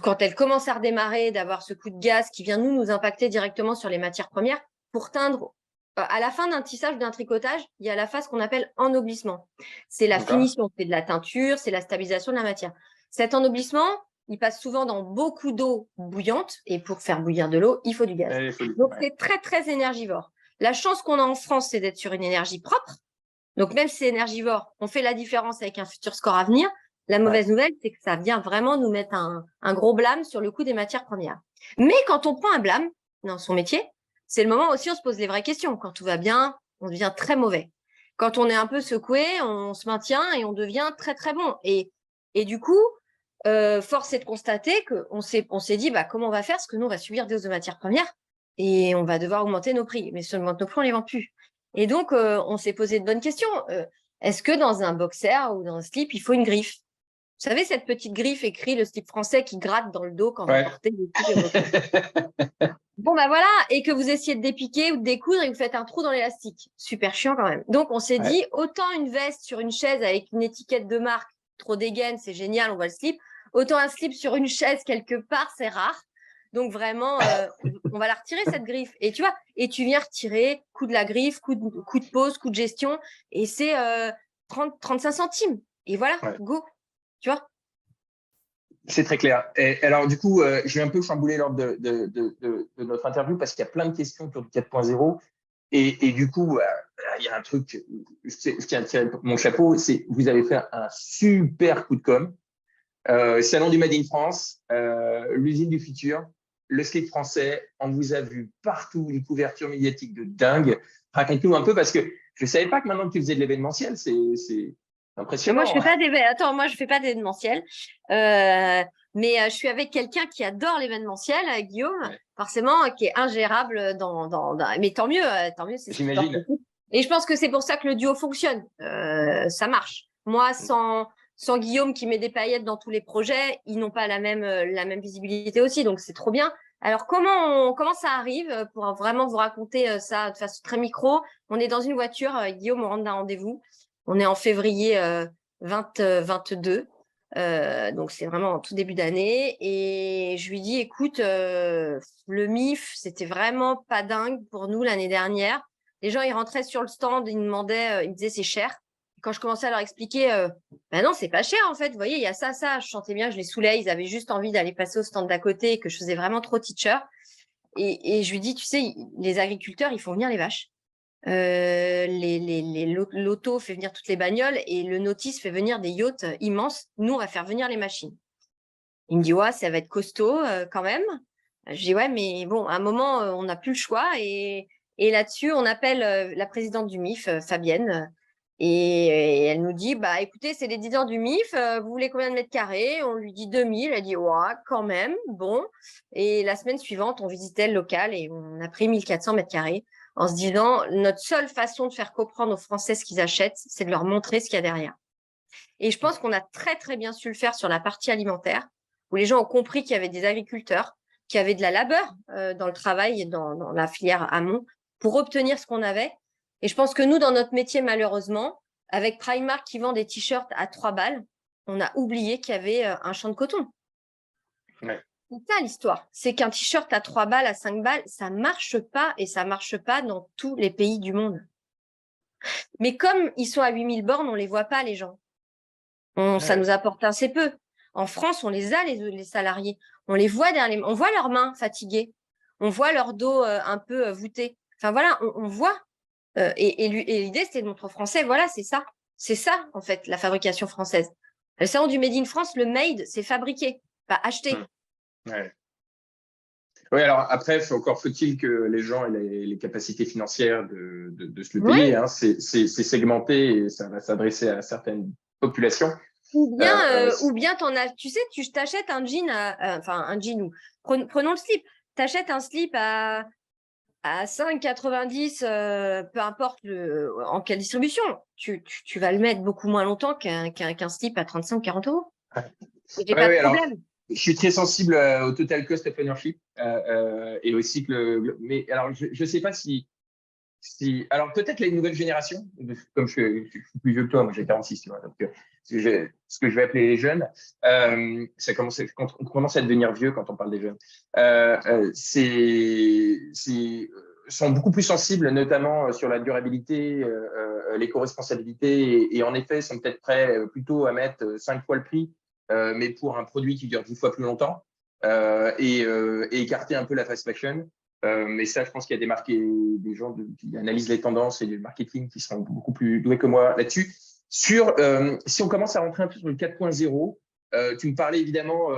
quand elle commence à redémarrer, d'avoir ce coup de gaz qui vient nous impacter directement sur les matières premières pour teindre. À la fin d'un tissage, d'un tricotage, il y a la phase qu'on appelle ennoblissement. C'est la finition, c'est de la teinture, c'est la stabilisation de la matière. Cet ennoblissement, il passe souvent dans beaucoup d'eau bouillante et pour faire bouillir de l'eau, il faut du gaz. Donc, c'est très, très énergivore. La chance qu'on a en France, c'est d'être sur une énergie propre. Donc, même si c'est énergivore, on fait la différence avec un futur score à venir. La mauvaise nouvelle, c'est que ça vient vraiment nous mettre un gros blâme sur le coût des matières premières. Mais quand on prend un blâme dans son métier, c'est le moment aussi où on se pose les vraies questions. Quand tout va bien, on devient très mauvais. Quand on est un peu secoué, on se maintient et on devient très, très bon. Et du coup, force est de constater qu'on s'est dit, comment on va faire? Parce que nous, on va subir des hausses de matières premières et on va devoir augmenter nos prix. Mais si on augmente nos prix, on les vend plus. Et donc, on s'est posé de bonnes questions. Est-ce que dans un boxer ou dans un slip, il faut une griffe? Vous savez, cette petite griffe écrit le slip français qui gratte dans le dos quand vous portez des Bon, voilà, et que vous essayez de dépiquer ou de découdre et vous faites un trou dans l'élastique. Super chiant quand même. Donc, on s'est dit, autant une veste sur une chaise avec une étiquette de marque, trop dégaine, c'est génial, on voit le slip. Autant un slip sur une chaise quelque part, c'est rare. Donc, vraiment, on va la retirer, cette griffe. Et tu vois, et tu viens retirer, coup de la griffe, coup de pose, coup de gestion, et c'est 35 centimes. Et voilà, go. Tu vois? C'est très clair. Et alors, du coup, je vais un peu chambouler l'ordre de notre interview parce qu'il y a plein de questions autour du 4.0. Et du coup, il y a un truc, je tiens à tirer mon chapeau, c'est vous avez fait un super coup de com'. Salon du Made in France, l'usine du futur, le slip français, on vous a vu partout, une couverture médiatique de dingue. Raconte-nous un peu parce que je ne savais pas que maintenant que tu faisais de l'événementiel, c'est impressionnant. Moi, je fais pas d'événementiel. Mais je suis avec quelqu'un qui adore l'événementiel, Guillaume, forcément, qui est ingérable mais tant mieux, c'est j'imagine. Et je pense que c'est pour ça que le duo fonctionne. Ça marche. Moi, sans Guillaume qui met des paillettes dans tous les projets, ils n'ont pas la même visibilité aussi, donc c'est trop bien. Alors, comment ça arrive pour vraiment vous raconter ça de façon très micro? On est dans une voiture, Guillaume, on rentre d'un rendez-vous. On est en février 2022, donc c'est vraiment en tout début d'année. Et je lui dis, écoute, le MIF, c'était vraiment pas dingue pour nous l'année dernière. Les gens, ils rentraient sur le stand, ils me disaient c'est cher. quand je commençais à leur expliquer, ben non, c'est pas cher en fait. Vous voyez, il y a ça, ça. Je sentais bien, je les saoulais. Ils avaient juste envie d'aller passer au stand d'à côté et que je faisais vraiment trop teacher. Et je lui dis, tu sais, les agriculteurs, ils font venir les vaches. L'auto fait venir toutes les bagnoles et le Nautis fait venir des yachts immenses. Nous, on va faire venir les machines. Il me dit, ouais, ça va être costaud quand même. Je dis, ouais, mais bon, à un moment, on n'a plus le choix. Et là-dessus, on appelle la présidente du MIF, Fabienne, et elle nous dit, bah écoutez, c'est les 10 ans du MIF, vous voulez combien de mètres carrés? On lui dit 2000, elle dit, ouais, quand même, bon. Et la semaine suivante, on visitait le local et on a pris 1400 mètres carrés en se disant, notre seule façon de faire comprendre aux Français ce qu'ils achètent, c'est de leur montrer ce qu'il y a derrière. Et je pense qu'on a très, très bien su le faire sur la partie alimentaire, où les gens ont compris qu'il y avait des agriculteurs, qu'il y avait de la labeur dans le travail et dans la filière amont pour obtenir ce qu'on avait. Et je pense que nous, dans notre métier, malheureusement, avec Primark qui vend des t-shirts à 3 balles, on a oublié qu'il y avait un champ de coton. Ouais. C'est ça l'histoire. C'est qu'un t-shirt à 3 balles, à 5 balles, ça marche pas et ça marche pas dans tous les pays du monde. Mais comme ils sont à 8000 bornes, on les voit pas, les gens. Ça nous apporte assez peu. En France, on les a, les salariés. On les voit on voit leurs mains fatiguées. On voit leur dos un peu voûté. Enfin, voilà, on voit. Et l'idée, c'était de montrer aux Français, voilà, c'est ça. C'est ça, en fait, la fabrication française. Le salon du Made in France, le made, c'est fabriqué, pas acheté. Ouais. Oui, alors après, encore faut-il que les gens aient les capacités financières de se le payer. Oui. Hein. C'est segmenté et ça va s'adresser à certaines populations. Ou bien tu sais, tu t'achètes un jean, enfin un jean ou prenons le slip. T'achètes un slip à 5,90, peu importe en quelle distribution. Tu vas le mettre beaucoup moins longtemps qu'un slip à 35 ou 40 euros. Et j'ai pas de problème. Alors, je suis très sensible au total cost of ownership et aussi mais alors je sais pas si alors peut-être les nouvelles générations, comme je suis plus vieux que toi, moi j'ai 46, tu vois, donc ce que je vais appeler les jeunes, on commence à devenir vieux quand on parle des jeunes. Sont beaucoup plus sensibles, notamment sur la durabilité, l'éco-responsabilité, et en effet sont peut-être prêts plutôt à mettre 5 fois le prix, mais pour un produit qui dure 10 fois plus longtemps, et écarter un peu la fast fashion. Mais ça, je pense qu'il y a des gens qui analysent les tendances et du marketing qui sont beaucoup plus doués que moi là-dessus. Si on commence à rentrer un peu sur le 4.0, tu me parlais évidemment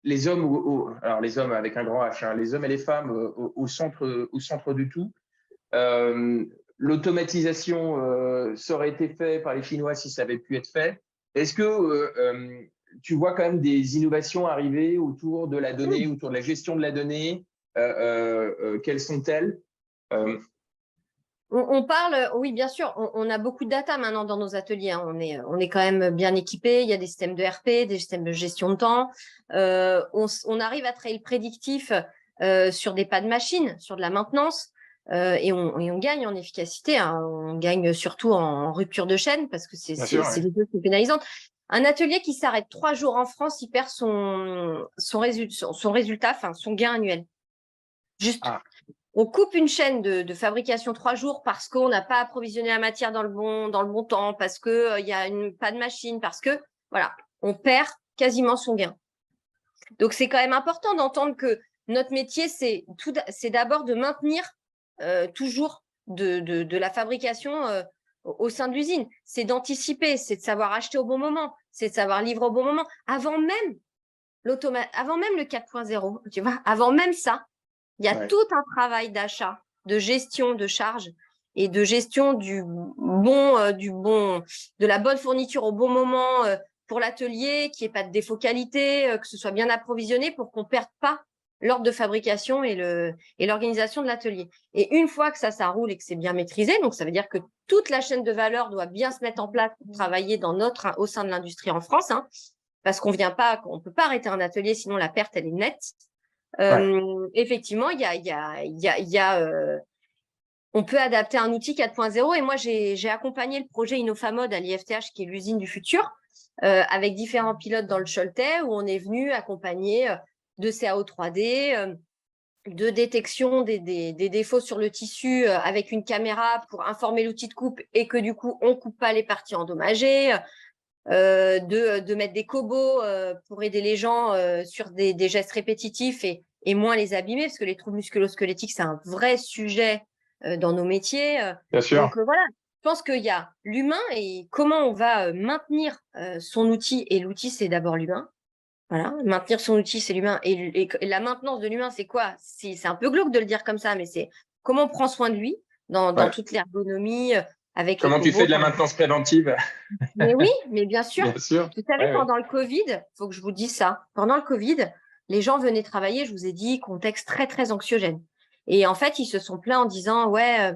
les hommes, alors les hommes avec un grand H, hein, les hommes et les femmes au centre de tout. L'automatisation, ça aurait été fait par les Chinois si ça avait pu être fait. Est-ce que tu vois quand même des innovations arriver autour de la donnée, autour de la gestion de la donnée? Quelles sont-elles? On parle, oui, bien sûr, on a beaucoup de data maintenant dans nos ateliers. Hein. On est quand même bien équipés. Il y a des systèmes de RP, des systèmes de gestion de temps. On arrive à travailler le prédictif sur des pas de machine, sur de la maintenance. Et on gagne en efficacité. Hein. On gagne surtout en rupture de chaîne parce que c'est les deux qui sont pénalisantes. Un atelier qui s'arrête 3 jours en France, il perd son résultat, enfin son gain annuel. Juste. On coupe une chaîne de fabrication 3 jours parce qu'on n'a pas approvisionné la matière dans le bon temps, parce que y a pas de machine, parce que voilà, on perd quasiment son gain. Donc c'est quand même important d'entendre que notre métier, c'est d'abord de maintenir toujours de la fabrication au sein de l'usine. C'est d'anticiper, c'est de savoir acheter au bon moment, c'est de savoir livrer au bon moment, avant même le 4.0, tu vois, avant même ça. Il y a tout un travail d'achat, de gestion de charges et de gestion de la bonne fourniture au bon moment pour l'atelier, qu'il n'y ait pas de défaut qualité, que ce soit bien approvisionné pour qu'on ne perde pas l'ordre de fabrication et l'organisation de l'atelier. Et une fois que ça roule et que c'est bien maîtrisé, donc ça veut dire que toute la chaîne de valeur doit bien se mettre en place pour travailler au sein de l'industrie en France, hein, parce qu'on ne peut pas arrêter un atelier, sinon la perte, elle est nette. Effectivement, on peut adapter un outil 4.0 et moi j'ai accompagné le projet InnofaMode à l'IFTH qui est l'usine du futur avec différents pilotes dans le Choletais où on est venu accompagner de CAO 3D, de détection des défauts sur le tissu avec une caméra pour informer l'outil de coupe et que du coup, on ne coupe pas les parties endommagées, de mettre des cobots pour aider les gens sur des gestes répétitifs et moins les abîmer, parce que les troubles musculo-squelettiques, c'est un vrai sujet dans nos métiers. Bien sûr. Donc voilà, je pense qu'il y a l'humain et comment on va maintenir son outil, et l'outil, c'est d'abord l'humain. Voilà, maintenir son outil, c'est l'humain. Et la maintenance de l'humain, c'est quoi? C'est un peu glauque de le dire comme ça, mais c'est comment on prend soin de lui dans Ouais. toute l'ergonomie, avec les Comment tu cobots. fais de la maintenance préventive? Mais oui, mais bien sûr. Bien sûr. Vous savez, Ouais, ouais. pendant le Covid, il faut que je vous dise ça. Pendant le Covid, les gens venaient travailler, je vous ai dit, contexte très, très anxiogène. Et en fait, ils se sont plaints en disant, ouais,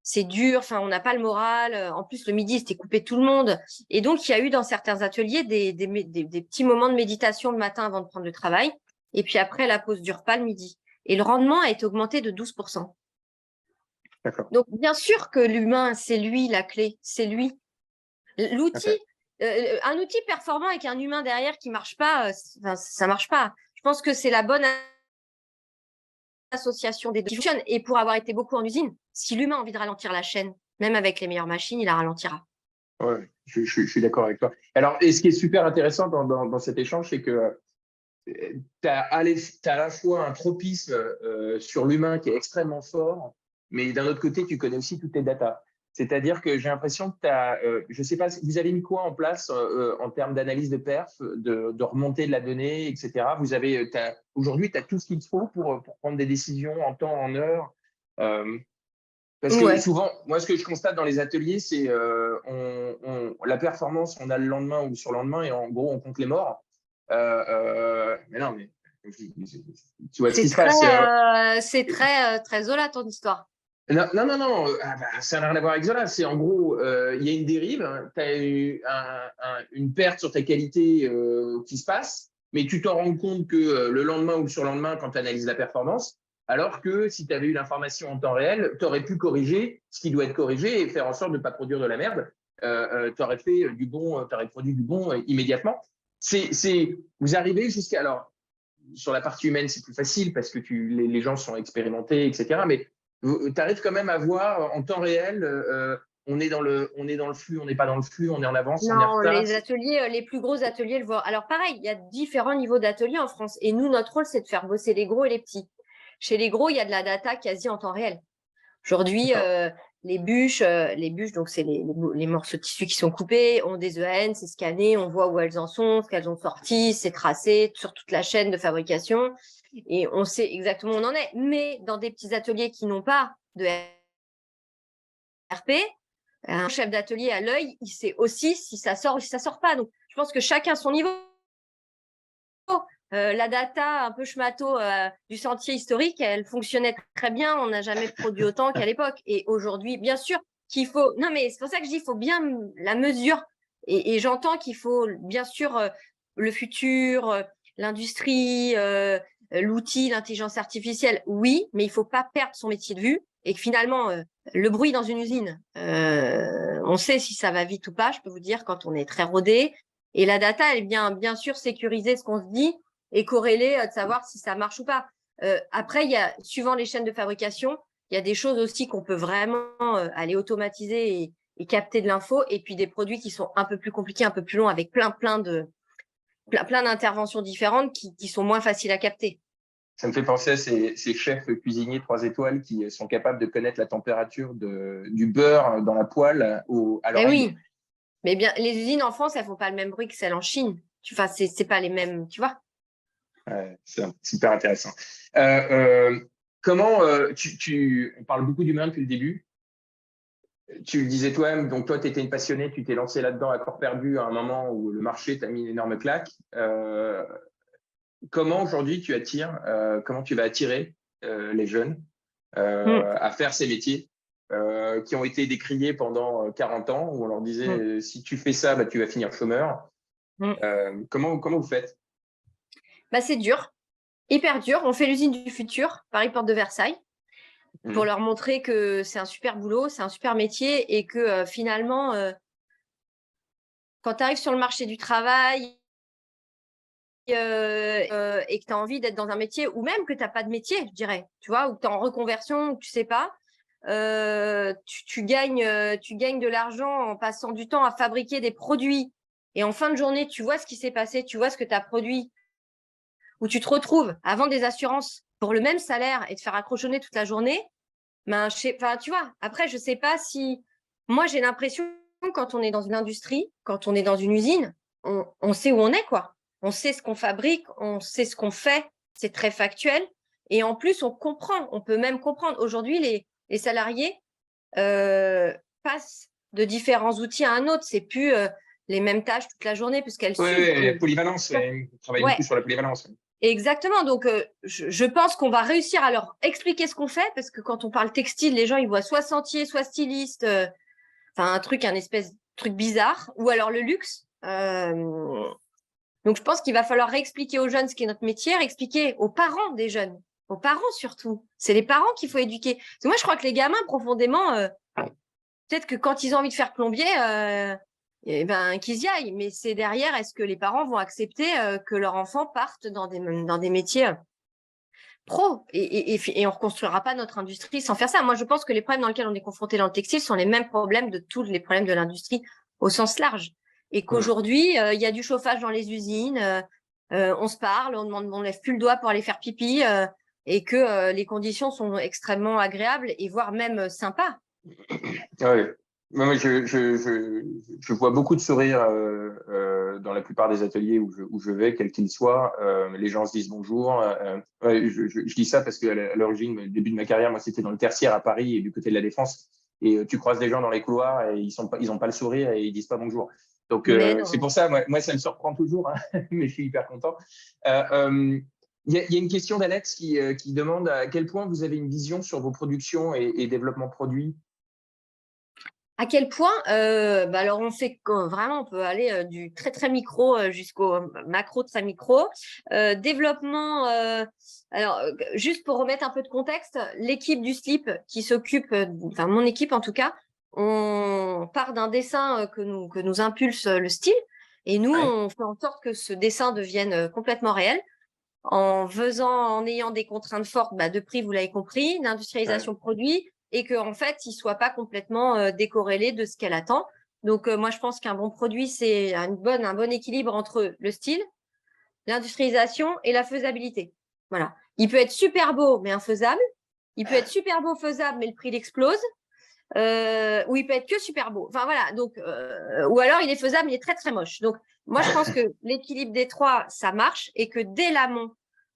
c'est dur, enfin, on n'a pas le moral. En plus, le midi, c'était coupé tout le monde. Et donc, il y a eu dans certains ateliers des petits moments de méditation le matin avant de prendre le travail. Et puis après, la pause du repas le midi. Et le rendement a été augmenté de 12%. D'accord. Donc, bien sûr que l'humain, c'est lui la clé, c'est lui. L'outil, un outil performant avec un humain derrière qui marche pas, ça marche pas. Je pense que c'est la bonne association des deux qui fonctionne. Et pour avoir été beaucoup en usine, si l'humain a envie de ralentir la chaîne, même avec les meilleures machines, il la ralentira. Ouais, je suis d'accord avec toi. Alors, et ce qui est super intéressant dans cet échange, c'est que tu as, à la fois un tropisme sur l'humain qui est extrêmement fort, mais d'un autre côté, tu connais aussi toutes tes datas. C'est-à-dire que j'ai l'impression que tu as, je ne sais pas, vous avez mis quoi en place en termes d'analyse de perf, de remontée de la donnée, etc. Aujourd'hui, tu as tout ce qu'il faut pour prendre des décisions en temps, en heure. Euh, Parce que Ouais. souvent, moi, ce que je constate dans les ateliers, c'est la performance, on a le lendemain ou sur le lendemain, et en gros, on compte les morts. Mais non, mais tu vois ce qui se passe. C'est très, très Zola ton histoire. Non, non, non, non, ça n'a rien à voir avec Zola. C'est en gros, il y a une dérive, hein, tu as eu une perte sur ta qualité qui se passe, mais tu t'en rends compte que le lendemain ou le surlendemain quand tu analyses la performance, alors que si tu avais eu l'information en temps réel, tu aurais pu corriger ce qui doit être corrigé et faire en sorte de ne pas produire de la merde. Tu aurais fait du bon, tu aurais produit du bon immédiatement. Vous arrivez jusqu'à. Alors, sur la partie humaine, c'est plus facile parce que les gens sont expérimentés, etc. Mais tu arrives quand même à voir en temps réel, on est dans le flux, on n'est pas dans le flux, on est en avance, on est en Non, retard. les ateliers, les plus gros ateliers le voient. Alors pareil, il y a différents niveaux d'ateliers en France. Et nous, notre rôle, c'est de faire bosser les gros et les petits. Chez les gros, il y a de la data quasi en temps réel. Aujourd'hui, les bûches, donc c'est les morceaux de tissu qui sont coupés, ont des EAN, c'est scanné, on voit où elles en sont, ce qu'elles ont sorti, c'est tracé sur toute la chaîne de fabrication et on sait exactement où on en est. Mais dans des petits ateliers qui n'ont pas de RP, un chef d'atelier à l'œil, il sait aussi si ça sort ou si ça sort pas. Donc, je pense que chacun son niveau. La data un peu schmato du sentier historique, elle fonctionnait très bien. On n'a jamais produit autant qu'à l'époque. Et aujourd'hui, bien sûr qu'il faut. Non, mais c'est pour ça que je dis il faut bien la mesure. Et j'entends qu'il faut bien sûr le futur, l'industrie, l'outil, l'intelligence artificielle. Oui, mais il faut pas perdre son métier de vue. Et que finalement, le bruit dans une usine, on sait si ça va vite ou pas. Je peux vous dire quand on est très rodé. Et la data, elle vient bien sûr sécuriser ce qu'on se dit et corréler de savoir si ça marche ou pas. Après, il y a, suivant les chaînes de fabrication, il y a des choses aussi qu'on peut vraiment aller automatiser et capter de l'info, et puis des produits qui sont un peu plus compliqués, un peu plus longs, avec plein d'interventions différentes qui sont moins faciles à capter. Ça me fait penser à ces chefs cuisiniers 3 étoiles qui sont capables de connaître la température du beurre dans la poêle à Eh l'oreille. oui, mais bien, les usines en France, elles font pas le même bruit que celles en Chine. Enfin, c'est pas les mêmes, tu vois. C'est super intéressant. Comment on parle beaucoup d'humain depuis le début. Tu le disais toi-même, donc toi, tu étais une passionnée, tu t'es lancé là-dedans à corps perdu à un moment où le marché t'a mis une énorme claque. Comment aujourd'hui tu attires, comment tu vas attirer les jeunes à faire ces métiers qui ont été décriés pendant 40 ans, où on leur disait si tu fais ça, bah, tu vas finir chômeur. Comment vous faites? Bah, c'est dur, hyper dur. On fait l'usine du futur, Paris Porte de Versailles, pour leur montrer que c'est un super boulot, c'est un super métier et que finalement, quand tu arrives sur le marché du travail et que tu as envie d'être dans un métier, ou même que tu n'as pas de métier, je dirais, tu vois, ou que tu es en reconversion, ou que tu sais pas, tu gagnes de l'argent en passant du temps à fabriquer des produits. Et en fin de journée, tu vois ce qui s'est passé, tu vois ce que tu as produit, où tu te retrouves à vendre des assurances pour le même salaire et te faire accrochonner toute la journée. Ben, tu vois, après, je sais pas si. Moi, j'ai l'impression, quand on est dans une industrie, quand on est dans une usine, on sait où on est, quoi. On sait ce qu'on fabrique, on sait ce qu'on fait, c'est très factuel. Et en plus, on comprend, on peut même comprendre. Aujourd'hui, les salariés passent de différents outils à un autre. C'est plus les mêmes tâches toute la journée, puisqu'elles s'usent. la polyvalence, on travaille Ouais, beaucoup sur la polyvalence. exactement. Donc, je pense qu'on va réussir à leur expliquer ce qu'on fait, parce que quand on parle textile, les gens, ils voient soit sentier, soit styliste, enfin, un espèce de truc bizarre, ou alors le luxe. Donc, je pense qu'il va falloir réexpliquer aux jeunes ce qu'est notre métier, réexpliquer aux parents des jeunes, aux parents surtout. C'est les parents qu'il faut éduquer. Parce que moi, je crois que les gamins, profondément, peut-être que quand ils ont envie de faire plombier, eh ben, qu'ils y aillent. Mais c'est derrière, est-ce que les parents vont accepter que leurs enfants partent dans des métiers pro et on ne reconstruira pas notre industrie sans faire ça. Moi, je pense que les problèmes dans lesquels on est confronté dans le textile sont les mêmes problèmes de tous les problèmes de l'industrie au sens large. Et qu'aujourd'hui, il y a du chauffage dans les usines, on se parle, on lève plus le doigt pour aller faire pipi et que les conditions sont extrêmement agréables et voire même sympas. Oui. Moi, je vois beaucoup de sourires dans la plupart des ateliers où je vais, quels qu'ils soient. Les gens se disent bonjour. Ouais, je dis ça parce qu'à l'origine, le début de ma carrière, moi, c'était dans le tertiaire à Paris et du côté de la Défense. Et tu croises des gens dans les couloirs et ils ont pas le sourire et ils disent pas bonjour. Donc, Mais c'est non. pour ça, moi, ça me surprend toujours, hein, mais je suis hyper content. Il y a une question d'Alex qui demande à quel point vous avez une vision sur vos productions et développement produit. À quel point alors on fait vraiment, on peut aller du très très micro jusqu'au macro très micro. Développement, juste pour remettre un peu de contexte, l'équipe du slip qui s'occupe, enfin mon équipe en tout cas, on part d'un dessin que nous impulse le style et nous Ouais. on fait en sorte que ce dessin devienne complètement réel en ayant des contraintes fortes de prix, vous l'avez compris, d'industrialisation produit, et qu'en fait, il soit pas complètement décorrélé de ce qu'elle attend. Donc, moi, je pense qu'un bon produit, c'est un bon équilibre entre le style, l'industrialisation et la faisabilité. Voilà. Il peut être super beau, mais infaisable. Il peut être super beau, faisable, mais le prix l'explose. Ou il peut être que super beau. Enfin, voilà. Donc, ou alors, il est faisable, mais il est très, très moche. Donc, moi, je pense que l'équilibre des trois, ça marche et que dès l'amont,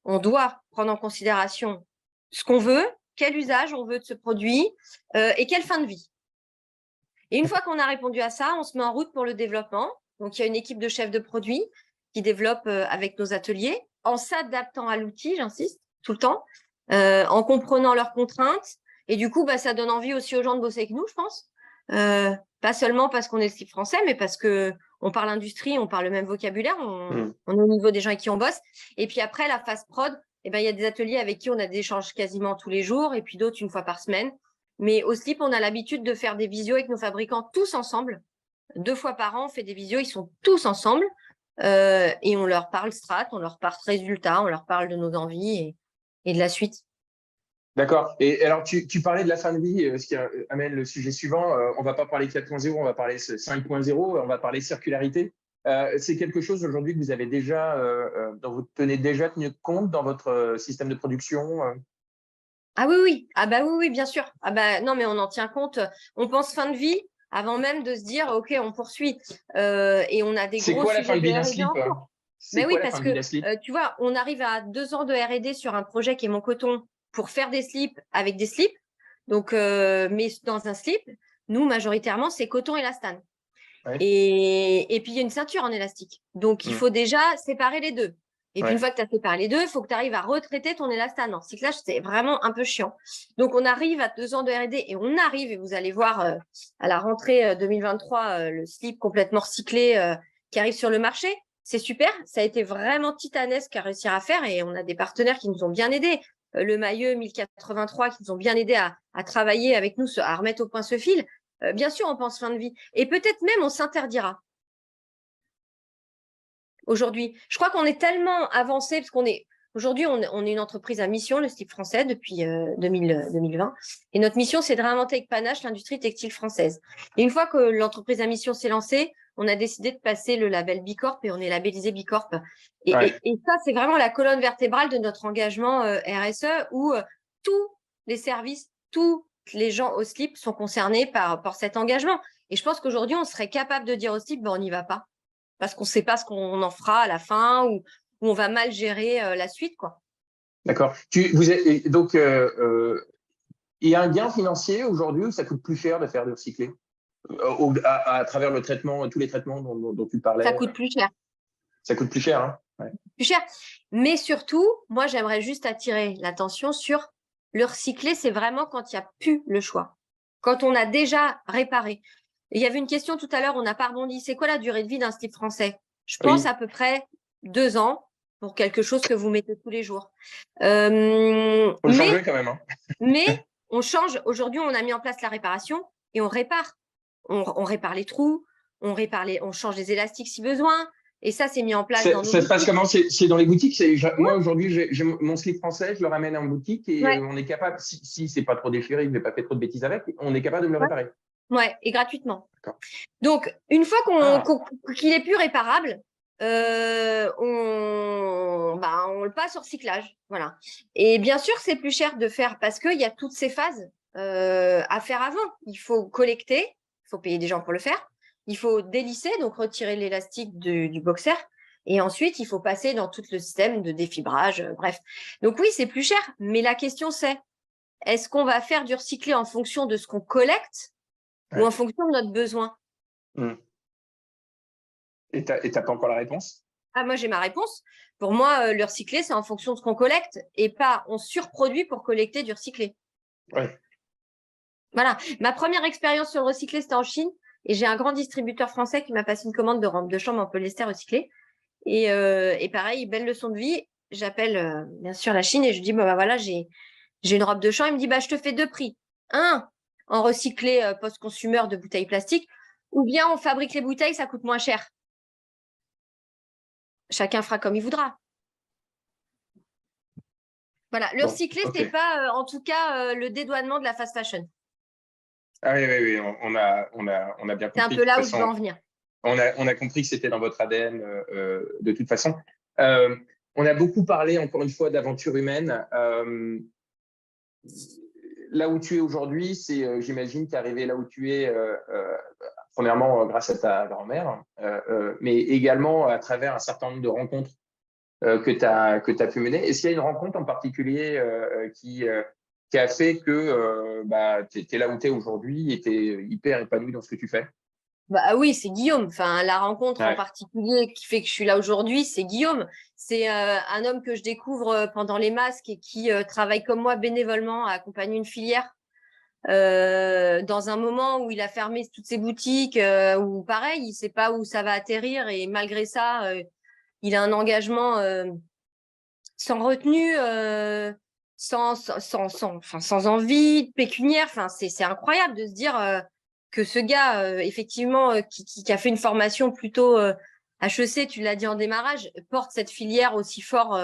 on doit prendre en considération ce qu'on veut, quel usage on veut de ce produit et quelle fin de vie. Et une fois qu'on a répondu à ça, on se met en route pour le développement. Donc, il y a une équipe de chefs de produits qui développe avec nos ateliers en s'adaptant à l'outil, j'insiste, tout le temps, en comprenant leurs contraintes. Et du coup, ça donne envie aussi aux gens de bosser avec nous, je pense. Pas seulement parce qu'on est slip français, mais parce que on parle industrie, on parle le même vocabulaire, on est au niveau des gens avec qui on bosse. Et puis après, la phase prod, il y a des ateliers avec qui on a des échanges quasiment tous les jours, et puis d'autres une fois par semaine. Mais au slip, on a l'habitude de faire des visios avec nos fabricants tous ensemble. 2 fois par an, on fait des visios, ils sont tous ensemble. Et on leur parle strat, on leur parle résultats, on leur parle de nos envies et de la suite. D'accord. Et alors, tu parlais de la fin de vie, ce qui amène le sujet suivant. On va pas parler 4.0, on va parler 5.0, on va parler circularité. C'est quelque chose aujourd'hui que vous avez déjà, dont vous tenez déjà tenu compte dans votre système de production. Ah oui, oui. Ah bah oui, oui, bien sûr. Ah bah non, mais on en tient compte. On pense fin de vie avant même de se dire, OK, on poursuit. Et on a des C'est gros quoi la fin sujets de de vie d'un R&D slip? en cours. C'est Mais oui, quoi la parce fin de vie que, d'un slip? tu vois, on arrive à 2 ans de R&D sur un projet qui est Mon Coton pour faire des slips avec des slips. Donc, mais dans un slip, nous, majoritairement, c'est coton élastane. Ouais. Et puis, il y a une ceinture en élastique. Donc, il faut déjà séparer les deux. Et puis, une fois que tu as séparé les deux, il faut que tu arrives à retraiter ton élastane. En cyclage, c'est vraiment un peu chiant. Donc, on arrive à 2 ans de R&D et on arrive, et vous allez voir à la rentrée 2023, le slip complètement recyclé qui arrive sur le marché. C'est super. Ça a été vraiment titanesque à réussir à faire et on a des partenaires qui nous ont bien aidés. Le Mailleux 1083 qui nous ont bien aidés à travailler avec nous, à remettre au point ce fil. Bien sûr, on pense fin de vie. Et peut-être même, on s'interdira. aujourd'hui. Je crois qu'on est tellement avancé, parce aujourd'hui, on est une entreprise à mission, le slip français, depuis 2020. Et notre mission, c'est de réinventer avec panache l'industrie textile française. Et une fois que l'entreprise à mission s'est lancée, on a décidé de passer le label Bicorp et on est labellisé Bicorp. Et ça, c'est vraiment la colonne vertébrale de notre engagement RSE où tous les services, tous les gens au slip sont concernés par cet engagement. Et je pense qu'aujourd'hui, on serait capable de dire au slip, on n'y va pas. Parce qu'on ne sait pas ce qu'on en fera à la fin ou on va mal gérer la suite, quoi. D'accord. Donc, il y a un gain financier aujourd'hui où ça coûte plus cher de faire du recyclé à travers le traitement, tous les traitements dont tu parlais. Ça coûte plus cher. Ça coûte plus cher, hein? Ouais. Plus cher. Mais surtout, moi, j'aimerais juste attirer l'attention sur le recyclé, c'est vraiment quand il n'y a plus le choix. Quand on a déjà réparé. Il y avait une question tout à l'heure, on n'a pas rebondi. C'est quoi la durée de vie d'un slip français? Je pense à peu près 2 ans pour quelque chose que vous mettez tous les jours. Faut le changer quand même. Hein. Mais on change. Aujourd'hui, on a mis en place la réparation et on répare. On répare les trous, on change les élastiques si besoin. Et ça, c'est mis en place dans nos Ça se passe comment? C'est dans les boutiques. Moi, aujourd'hui, j'ai mon slip français, je le ramène en boutique et on est capable, si c'est pas trop déchiré, je n'ai pas fait trop de bêtises avec, on est capable de me le réparer. Ouais, et gratuitement. Donc, une fois qu'il est plus réparable, on le passe au recyclage. Voilà. Et bien sûr, c'est plus cher de faire parce qu'il y a toutes ces phases à faire avant. Il faut collecter, il faut payer des gens pour le faire. Il faut délisser, donc retirer l'élastique du boxer. Et ensuite, il faut passer dans tout le système de défibrage. Bref. Donc oui, c'est plus cher. Mais la question, c'est, est-ce qu'on va faire du recyclé en fonction de ce qu'on collecte ou en fonction de notre besoin? Et tu n'as pas encore la réponse? Ah, moi, j'ai ma réponse. Pour moi, le recyclé, c'est en fonction de ce qu'on collecte et pas on surproduit pour collecter du recyclé. Ouais. Voilà. Ma première expérience sur le recyclé, c'était en Chine. Et j'ai un grand distributeur français qui m'a passé une commande de robe de chambre en polyester recyclé. Et pareil, belle leçon de vie. J'appelle bien sûr la Chine et je dis, voilà, j'ai une robe de chambre. Il me dit, je te fais 2 prix. Un, en recyclé post-consumer de bouteilles plastiques, ou bien on fabrique les bouteilles, ça coûte moins cher. Chacun fera comme il voudra. Voilà, le recyclé, c'est pas, en tout cas, le dédouanement de la fast fashion. Ah oui, on a bien compris. C'est un peu là où je veux en venir. On a compris que c'était dans votre ADN de toute façon. On a beaucoup parlé, encore une fois, d'aventure humaine. Là où tu es aujourd'hui, c'est, j'imagine, qu'arriver là où tu es, premièrement, grâce à ta grand-mère, mais également à travers un certain nombre de rencontres que tu as pu mener. Est-ce qu'il y a une rencontre en particulier qui a fait que tu es là où tu es aujourd'hui et tu es hyper épanoui dans ce que tu fais? Oui, c'est Guillaume. Enfin, la rencontre en particulier qui fait que je suis là aujourd'hui, c'est Guillaume. C'est un homme que je découvre pendant les masques et qui travaille comme moi bénévolement à accompagner une filière dans un moment où il a fermé toutes ses boutiques, où pareil, il sait pas où ça va atterrir et malgré ça, il a un engagement sans retenue, sans envie pécuniaire. Enfin, c'est incroyable de se dire que ce gars, effectivement, qui a fait une formation plutôt HEC, tu l'as dit en démarrage, porte cette filière aussi fort.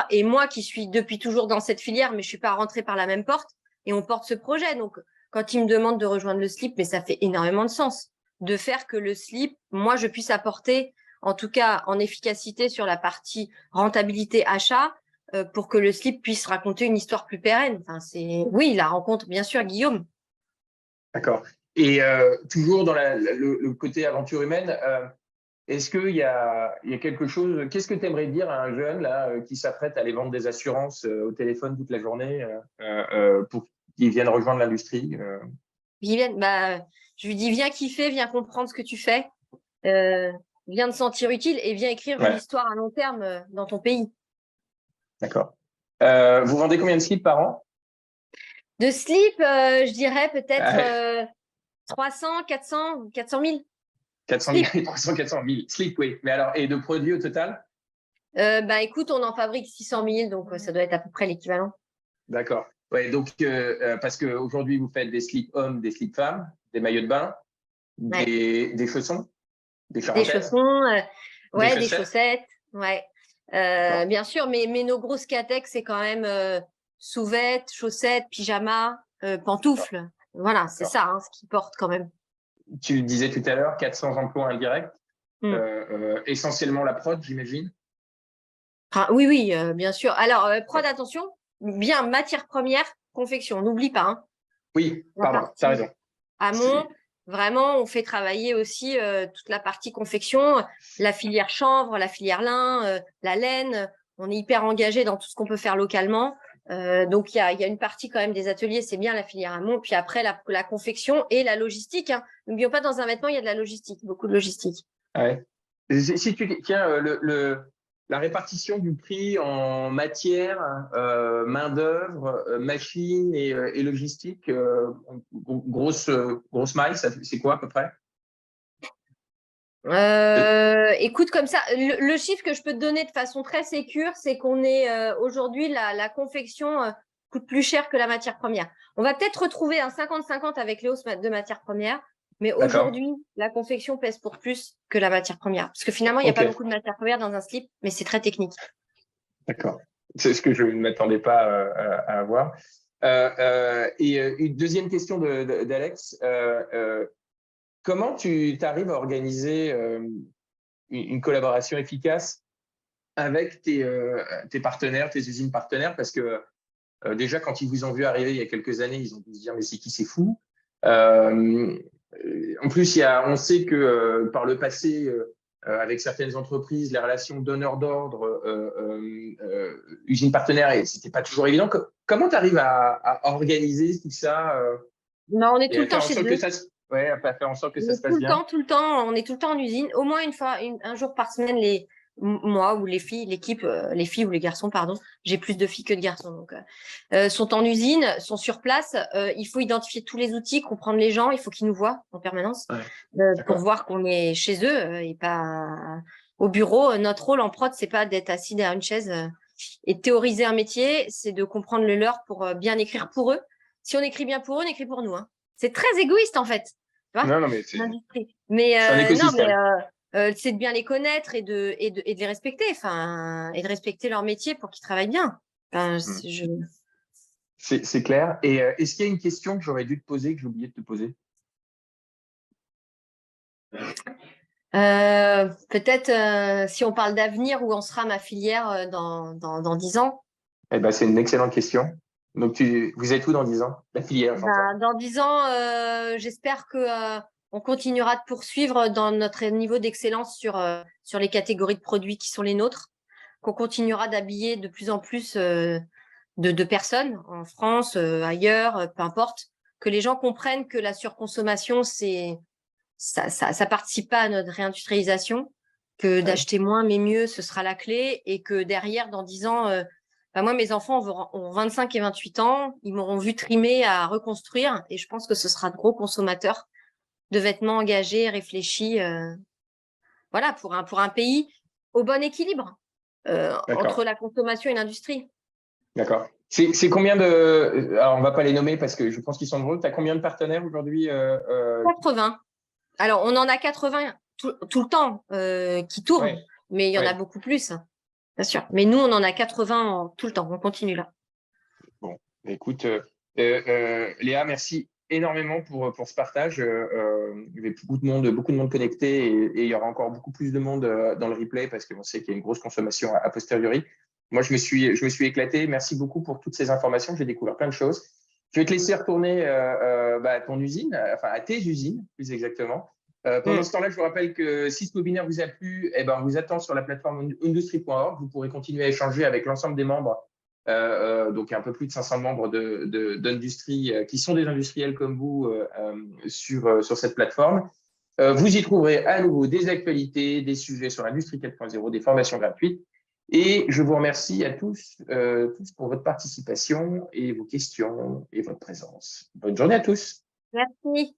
Et moi qui suis depuis toujours dans cette filière, mais je suis pas rentrée par la même porte, et on porte ce projet. Donc, quand il me demande de rejoindre le slip, mais ça fait énormément de sens de faire que le slip, moi, je puisse apporter, en tout cas en efficacité sur la partie rentabilité achat, pour que le slip puisse raconter une histoire plus pérenne. Enfin, oui, la rencontre, bien sûr, Guillaume. D'accord. Et toujours dans le côté aventure humaine, est-ce qu'il y a quelque chose, qu'est-ce que tu aimerais dire à un jeune là, qui s'apprête à aller vendre des assurances au téléphone toute la journée pour qu'il vienne rejoindre l'industrie je lui dis, viens kiffer, viens comprendre ce que tu fais, viens te sentir utile et viens écrire une histoire à long terme dans ton pays. D'accord. Vous vendez combien de slips par an? De slips, je dirais peut-être 300, 400 000. 400 000, 300, 400 000 slips, oui. Mais alors, et de produits au total? Écoute, on en fabrique 600 000, donc ça doit être à peu près l'équivalent. D'accord. Ouais, donc, parce qu'aujourd'hui, vous faites des slips hommes, des slips femmes, des maillots de bain, des chaussons, des charentaises. Des chaussons. Ouais, des chaussettes? chaussettes. Ouais. Bien sûr, mais nos grosses catex, c'est quand même sous-vêtements, chaussettes, pyjamas, D'accord, pantoufles. Voilà, c'est d'accord. ça, hein, ce qu'ils portent quand même. Tu le disais tout à l'heure, 400 emplois indirects, Mm. essentiellement la prod, j'imagine. Enfin, oui, oui, bien sûr. Alors, prod, attention, bien matière première, confection. N'oublie pas, hein, Oui, la pardon, tu as partie raison. amont. Vraiment, on fait travailler aussi toute la partie confection, la filière chanvre, la filière lin, la laine. On est hyper engagé dans tout ce qu'on peut faire localement. Donc, il y a une partie quand même des ateliers, c'est bien la filière amont. Puis après, la confection et la logistique, hein. N'oublions pas, dans un vêtement, il y a de la logistique, beaucoup de logistique. Ouais. Si tu tiens la répartition du prix en matière, main-d'œuvre, machine et logistique, grosse maille, c'est quoi à peu près? Écoute, comme ça, le chiffre que je peux te donner de façon très sécure, c'est qu'on est aujourd'hui, la confection coûte plus cher que la matière première. On va peut-être retrouver un 50-50 avec les hausses de matière première, mais D'accord. aujourd'hui, la confection pèse pour plus que la matière première. Parce que finalement, il n'y a Ok, pas beaucoup de matière première dans un slip, mais c'est très technique. d'accord. C'est ce que je ne m'attendais pas à avoir. Une deuxième question d'Alex. Comment tu arrives à organiser une collaboration efficace avec tes partenaires, tes usines partenaires? Parce que déjà, quand ils vous ont vu arriver il y a quelques années, ils ont dû se dire, mais c'est qui, c'est fou. En plus, on sait que par le passé, avec certaines entreprises, les relations donneur d'ordre, usine partenaire, et c'était pas toujours évident. Comment tu arrives à organiser tout ça Non, on est et tout à le temps faire en chez sorte que eux. ça à faire en sorte que On ça se est tout passe le bien? temps, tout le temps, on est tout le temps en usine. Au moins une fois, un jour par semaine, moi ou les filles, l'équipe, les filles ou les garçons, pardon. J'ai plus de filles que de garçons, donc sont en usine, sont sur place. Il faut identifier tous les outils, comprendre les gens. Il faut qu'ils nous voient en permanence Ouais, pour d'accord. voir qu'on est chez eux et pas au bureau. Notre rôle en prod, c'est pas d'être assis derrière une chaise et de théoriser un métier, c'est de comprendre le leur pour bien écrire pour eux. Si on écrit bien pour eux, on écrit pour nous, hein. C'est très égoïste en fait, tu vois, Non, non, mais l'industrie. Mais c'est un non, mais écosystème. c'est de bien les connaître et de les respecter, enfin, et de respecter leur métier pour qu'ils travaillent bien. Enfin, Hmm. je... C'est clair. Et est-ce qu'il y a une question que j'aurais dû te poser, que j'ai oublié de te poser? Peut-être si on parle d'avenir, où en sera ma filière dans 10 ans. Eh ben, c'est une excellente question. Donc, vous êtes où dans 10 ans? La filière, j'entends. Ben, dans 10 ans, j'espère que on continuera de poursuivre dans notre niveau d'excellence sur les catégories de produits qui sont les nôtres, qu'on continuera d'habiller de plus en plus de personnes en France, ailleurs, peu importe, que les gens comprennent que la surconsommation, ça participe pas à notre réindustrialisation, que Ouais. d'acheter moins mais mieux, ce sera la clé, et que derrière, dans 10 ans, moi, mes enfants ont 25 et 28 ans, ils m'auront vu trimer à reconstruire, et je pense que ce sera de gros consommateurs de vêtements engagés, réfléchis, voilà, pour un pays au bon équilibre D'accord. entre la consommation et l'industrie. D'accord. C'est combien de. Alors, on va pas les nommer parce que je pense qu'ils sont drôles. Tu as combien de partenaires aujourd'hui 80. Alors, on en a 80 tout le temps qui tournent, Ouais, mais il y en a ouais. beaucoup plus, hein, bien sûr. Mais nous, on en a 80 tout le temps. On continue là. Bon, écoute, Léa, merci énormément pour ce partage. Il y avait beaucoup de monde connecté et il y aura encore beaucoup plus de monde dans le replay parce qu'on sait qu'il y a une grosse consommation a posteriori. Moi, je me suis éclaté. Merci beaucoup pour toutes ces informations. J'ai découvert plein de choses. Je vais te laisser retourner à ton usine, enfin à tes usines, plus exactement. Pendant Mm. ce temps-là, je vous rappelle que si ce webinaire vous a plu, eh ben, on vous attend sur la plateforme industrie.org. Vous pourrez continuer à échanger avec l'ensemble des membres donc un peu plus de 500 membres d'industrie qui sont des industriels comme vous sur cette plateforme. Vous y trouverez à nouveau des actualités, des sujets sur l'industrie 4.0, des formations gratuites. Et je vous remercie à tous pour votre participation et vos questions et votre présence. Bonne journée à tous. Merci.